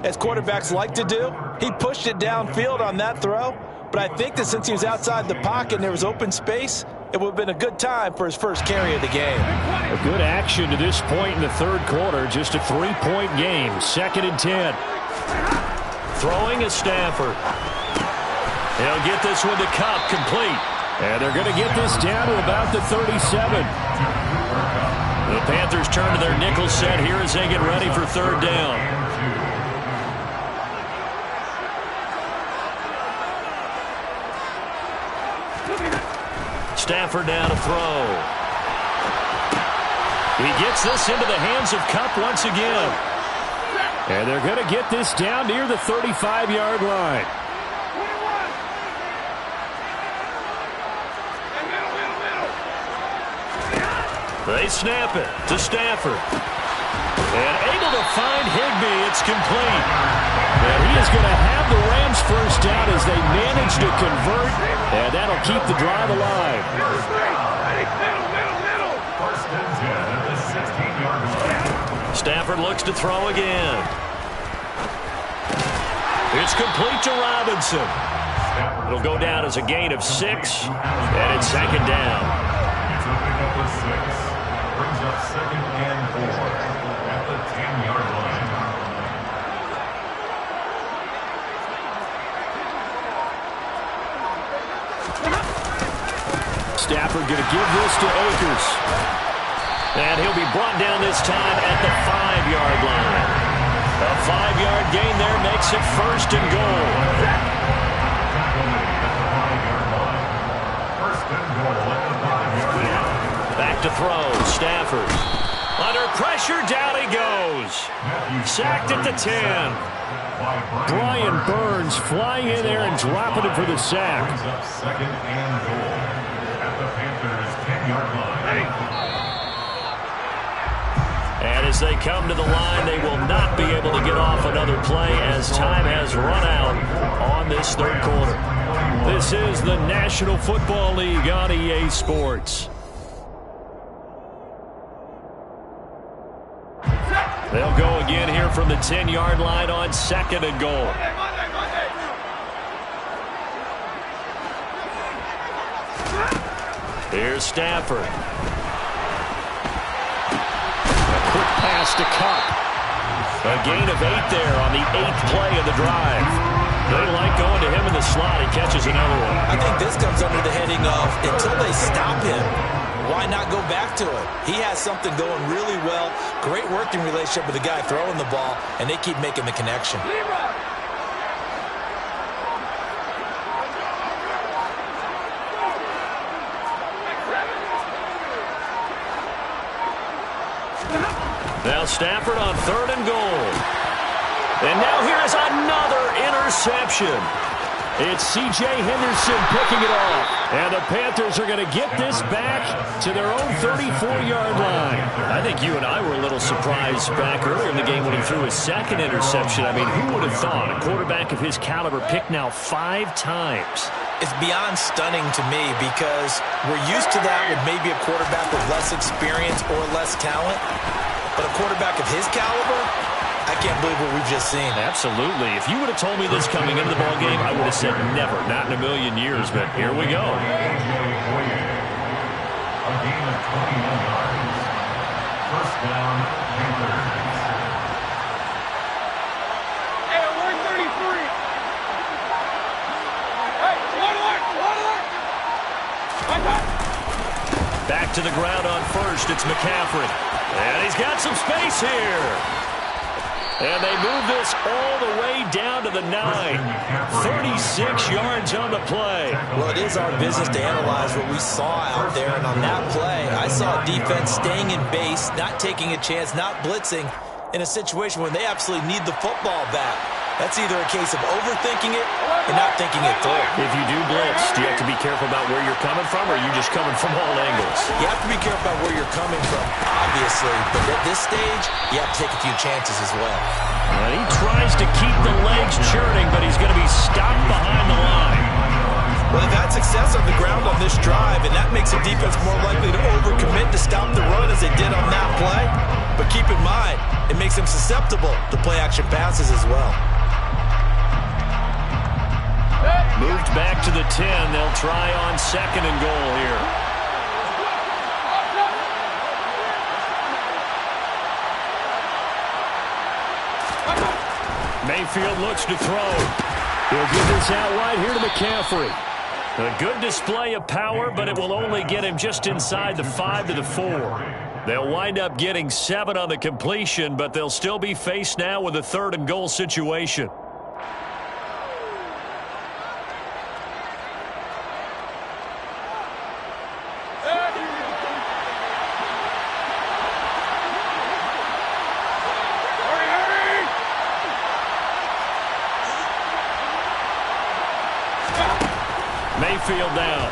Speaker 2: As quarterbacks like to do, he pushed it downfield on that throw. But I think that since he was outside the pocket and there was open space, it would have been a good time for his first carry of the game.
Speaker 3: A good action to this point in the 3rd quarter. Just a 3-point game. 2nd and 10.
Speaker 1: Throwing is Stafford. He'll get this one to Cup, complete.
Speaker 3: And they're going to get this down to about the 37.
Speaker 1: The Panthers turn to their nickel set here as they get ready for 3rd down. Stafford down to throw. He gets this into the hands of Cup once again.
Speaker 3: And they're going to get this down near the 35-yard line.
Speaker 1: They snap it to Stafford. And able to find Higbee. It's complete.
Speaker 3: And he is going to have the Rams first down as they manage to convert. And that'll keep the drive alive.
Speaker 4: First and 10 at the 16-yard line.
Speaker 1: Stafford looks to throw again. It's complete to Robinson. It'll go down as a gain of 6. And it's 2nd down.
Speaker 4: It's a pickup of 6. Brings up 2nd and 4 at the 10-yard line.
Speaker 3: Stafford going to give this to Akers.
Speaker 1: And he'll be brought down this time at the 5-yard line. A 5-yard gain there makes it 1st and goal. Back to throw. Stafford. Under pressure, down he goes. Sacked at the 10.
Speaker 3: Brian Burns flying in there and dropping it for the sack.
Speaker 4: Brings up 2nd and goal at the Panthers' 10-yard line.
Speaker 1: And as they come to the line, they will not be able to get off another play as time has run out on this 3rd quarter. This is the National Football League on EA Sports. They'll go again here from the 10-yard line on 2nd and goal. Here's Stafford. A quick pass to Cup. A gain of 8 there on the 8th play of the drive. They like going to him in the slot. He catches another one.
Speaker 2: I think this comes under the heading of until they stop him, why not go back to it? He has something going really well. Great working relationship with the guy throwing the ball, and they keep making the connection.
Speaker 1: Now Stafford on 3rd and goal. And now here is another interception.
Speaker 3: It's C.J. Henderson picking it off.
Speaker 1: And the Panthers are going to get this back to their own 34-yard line. I think you and I were a little surprised back earlier in the game when he threw his second interception. I mean, who would have thought a quarterback of his caliber picked now 5 times?
Speaker 2: It's beyond stunning to me because we're used to that with maybe a quarterback with less experience or less talent. But a quarterback of his caliber, I can't believe what we've just seen.
Speaker 1: Absolutely. If you would have told me this coming into the ballgame, I would have said never, not in a million years. But here we go.
Speaker 4: A gain of 21 yards. First down, Panthers.
Speaker 5: Hey, we're 33. Hey,
Speaker 1: Back to the ground on first. It's McCaffrey. And he's got some space here. And they move this all the way down to the 9. 36 yards on the play.
Speaker 2: Well, it is our business to analyze what we saw out there. And on that play, I saw defense staying in base, not taking a chance, not blitzing in a situation when they absolutely need the football back. That's either a case of overthinking it or not thinking it through.
Speaker 1: If you do blitz, do you have to be careful about where you're coming from, or are you just coming from all angles?
Speaker 2: You have to be careful about where you're coming from, obviously. But at this stage, you have to take a few chances as well.
Speaker 1: And he tries to keep the legs churning, but he's going to be stopped behind the line.
Speaker 2: Well, they've had success on the ground on this drive, and that makes the defense more likely to overcommit to stop the run as they did on that play. But keep in mind, it makes them susceptible to play-action passes as well.
Speaker 1: Moved back to the 10. They'll try on second and goal here. Mayfield looks to throw. He'll give this out right here to McCaffrey. A good display of power, but it will only get him just inside the 5 to the 4. They'll wind up getting 7 on the completion, but they'll still be faced now with a 3rd and goal situation. Mayfield down.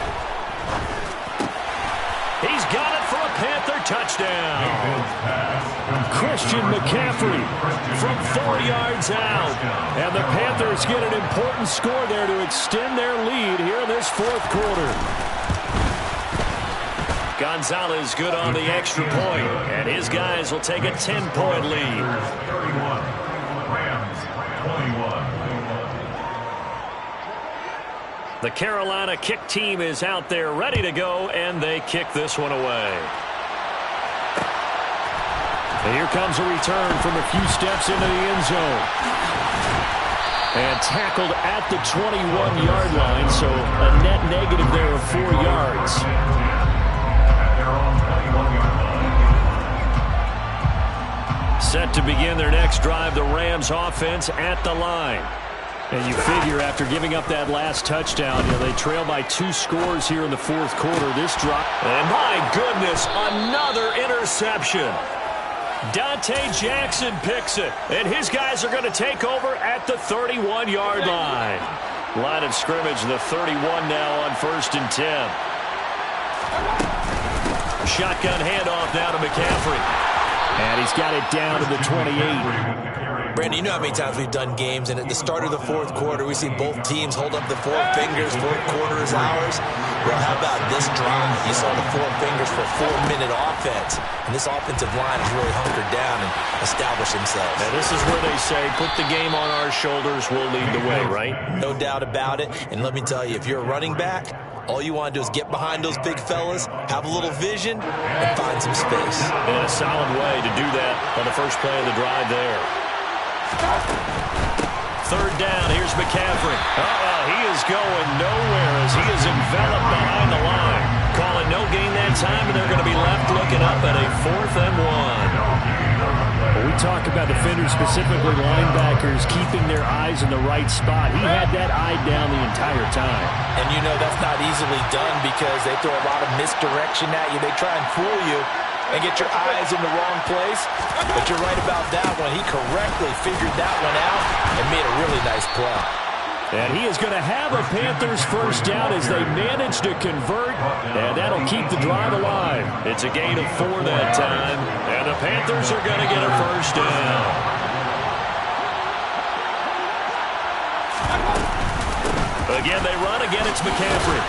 Speaker 1: He's got it for a Panther touchdown. Christian McCaffrey from 4 yards out. And the Panthers get an important score there to extend their lead here in this 4th quarter. Gonzalez good on the extra point, and his guys will take a 10-point lead.
Speaker 4: 31, Rams 21.
Speaker 1: The Carolina kick team is out there ready to go, and they kick this one away. And here comes a return from a few steps into the end zone. And tackled at the 21-yard line, so a net negative there of 4 yards. Set to begin their next drive, the Rams offense at the line. And you figure after giving up that last touchdown, they trail by 2 scores here in the 4th quarter. This drop, and my goodness, another interception. Dante Jackson picks it, and his guys are going to take over at the 31-yard line. Line of scrimmage, the 31 now on 1st and 10. Shotgun handoff now to McCaffrey. And he's got it down to the 28.
Speaker 2: Brandon, you know how many times we've done games, and at the start of the 4th quarter, we see both teams hold up the 4 fingers. 4th quarter is ours. Well, how about this drive? You saw the 4 fingers for a 4-minute offense, and this offensive line has really hunkered down and established themselves.
Speaker 1: Now, this is where they say, put the game on our shoulders, we'll lead the way, right?
Speaker 2: No doubt about it, and let me tell you, if you're a running back, all you want to do is get behind those big fellas, have a little vision, and find some space.
Speaker 1: And a solid way to do that on the first play of the drive there. 3rd down, here's McCaffrey. He is going nowhere as he is enveloped behind the line. Calling no gain that time, and they're going to be left looking up at a 4th and 1.
Speaker 3: We talk about defenders, specifically linebackers, keeping their eyes in the right spot. He had that eye down the entire time.
Speaker 2: And you know that's not easily done because they throw a lot of misdirection at you. They try and fool you and get your eyes in the wrong place. But you're right about that one. He correctly figured that one out and made a really nice play.
Speaker 1: And he is going to have a Panthers first down as they manage to convert, and that'll keep the drive alive. It's a gain of 4 that time, and the Panthers are going to get a first down. Again, they run. Again, it's McCaffrey.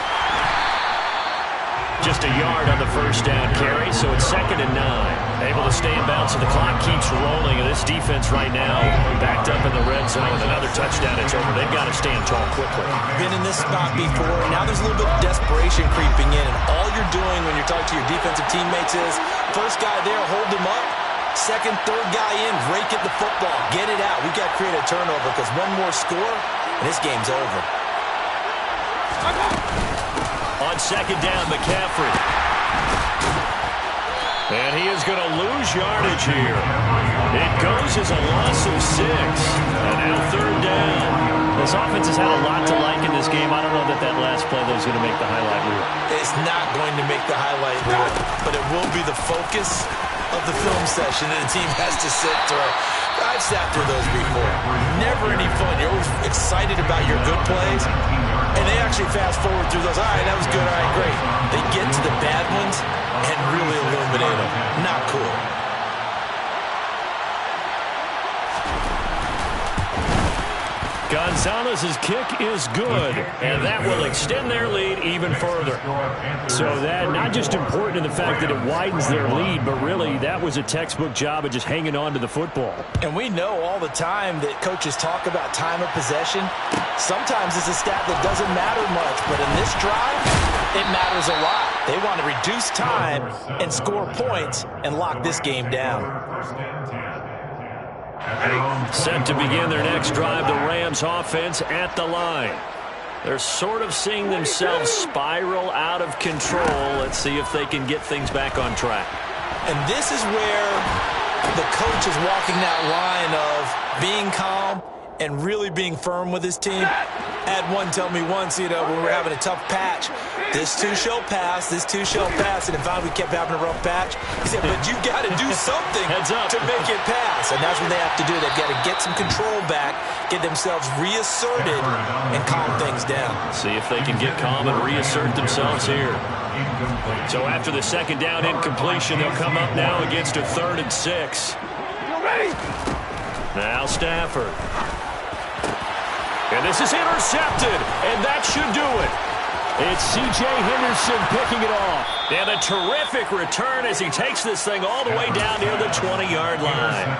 Speaker 1: Just a yard on the first down carry, so it's 2nd and 9. Able to stay in bounds, and the clock keeps rolling. And this defense right now backed up in the red zone. Another touchdown, it's over. They've got to stand tall quickly.
Speaker 2: Been in this spot before. Now there's a little bit of desperation creeping in. And all you're doing when you're talking to your defensive teammates is, first guy there, hold him up. Second, third guy in, rake at the football. Get it out. We've got to create a turnover because one more score, and this game's over.
Speaker 1: On 2nd down, McCaffrey. And he is going to lose yardage here. It goes as a loss of 6. And now 3rd down. This offense has had a lot to like in this game. I don't know that last play, though, is going to make the highlight reel.
Speaker 2: It's not going to make the highlight reel, but it will be the focus of the film session that the team has to sit through. I've sat through those before. Never any fun. You're always excited about your good plays, and they actually fast forward through those. All right, that was good. All right, great. They get to the bad ones and really illuminate them. Not cool.
Speaker 1: Gonzalez's kick is good, and that will extend their lead even further. So that not just important in the fact that it widens their lead, but really that was a textbook job of just hanging on to the football.
Speaker 2: And we know all the time that coaches talk about time of possession. Sometimes it's a stat that doesn't matter much, but in this drive, it matters a lot. They want to reduce time and score points and lock this game down.
Speaker 1: Set to begin their next drive, the Rams offense at the line. They're sort of seeing themselves spiral out of control. Let's see if they can get things back on track.
Speaker 2: And this is where the coach is walking that line of being calm and really being firm with his team. Had one tell me once, when we were having a tough patch, this too shall pass, this too shall pass. And if we kept having a rough patch, he said, but you got to do something to make it pass. And that's what they have to do. They've got to get some control back, get themselves reasserted, and calm things down.
Speaker 1: See if they can get calm and reassert themselves here. So after the 2nd down incompletion, they'll come up now against a 3rd and 6. Now Stafford. And this is intercepted, and that should do it. It's C.J. Henderson picking it off. And a terrific return as he takes this thing all the way down near the 20-yard line.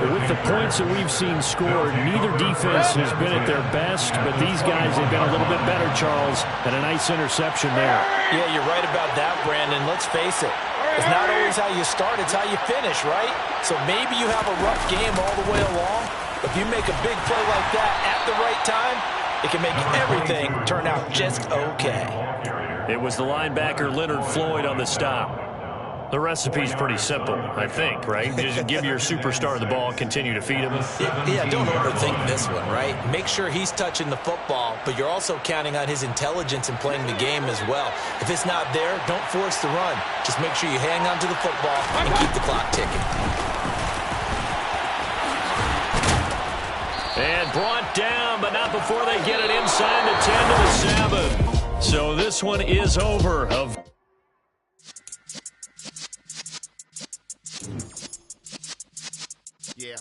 Speaker 3: With the points that we've seen scored, neither defense has been at their best, but these guys have been a little bit better, Charles, and a nice interception there.
Speaker 2: Yeah, you're right about that, Brandon. Let's face it. It's not always how you start, it's how you finish, right? So maybe you have a rough game all the way along. If you make a big play like that at the right time, it can make everything turn out just okay.
Speaker 1: It was the linebacker Leonard Floyd on the stop. The recipe's pretty simple, I think, right? Just give your superstar the ball, continue to feed him.
Speaker 2: Yeah, don't overthink this one, right? Make sure he's touching the football, but you're also counting on his intelligence in playing the game as well. If it's not there, don't force the run. Just make sure you hang on to the football and keep the clock ticking.
Speaker 1: And brought down, but not before they get it inside the 10 to the 7. So this one is over.
Speaker 9: Yeah.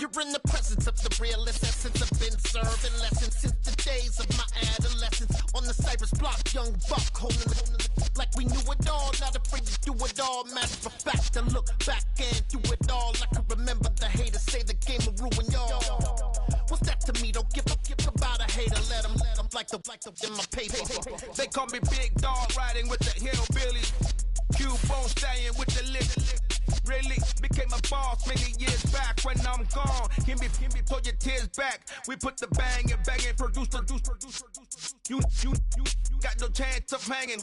Speaker 9: You're in the presence of the realest essence. I've been serving lessons since the days of my adolescence. On the Cypress block, young buck holding the like we knew it all, not afraid to do it all. Matter of fact, to look back and do it all. I can remember the haters say the game will ruin y'all. What's that to me? Don't give about a hater. Let them like the in my paper.
Speaker 8: They call me Big Dog, riding with the hillbillies. Q-Bone staying with the lip. Really became a boss many years back. When I'm gone, give me pull your tears back. We put the bang and produce. You got no chance of hanging.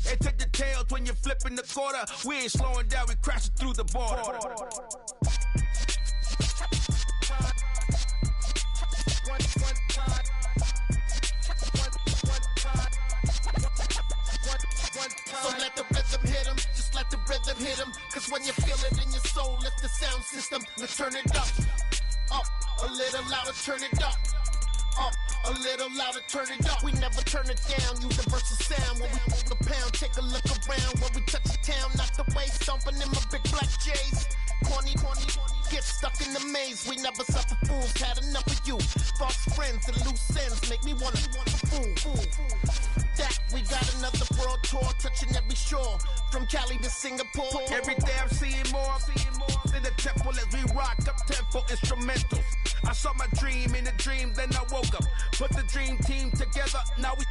Speaker 8: They take the tails when you're flipping the quarter. We ain't slowing down, we crashing through the border.
Speaker 9: So let the rhythm hit him, just let the rhythm hit 'em. Cause when you feel it in your soul, lift the sound system. Let's turn it up. Up, a little louder, turn it up. Up, a little louder, turn it up. We never turn it down, universal sound. When we the pound, take a look around. When we touch the town, knock the way, stomping in my big black J's. Corny, get stuck in the maze. We never suffer fools, had enough of you. False friends and loose ends make me wanna fool. That we got another world tour, touching every shore, from Cali to Singapore.
Speaker 10: Every day I'm seeing more in the temple as we rock up tempo instrumentals. I saw my dream in a dream, then I woke up. Put the dream team together, now we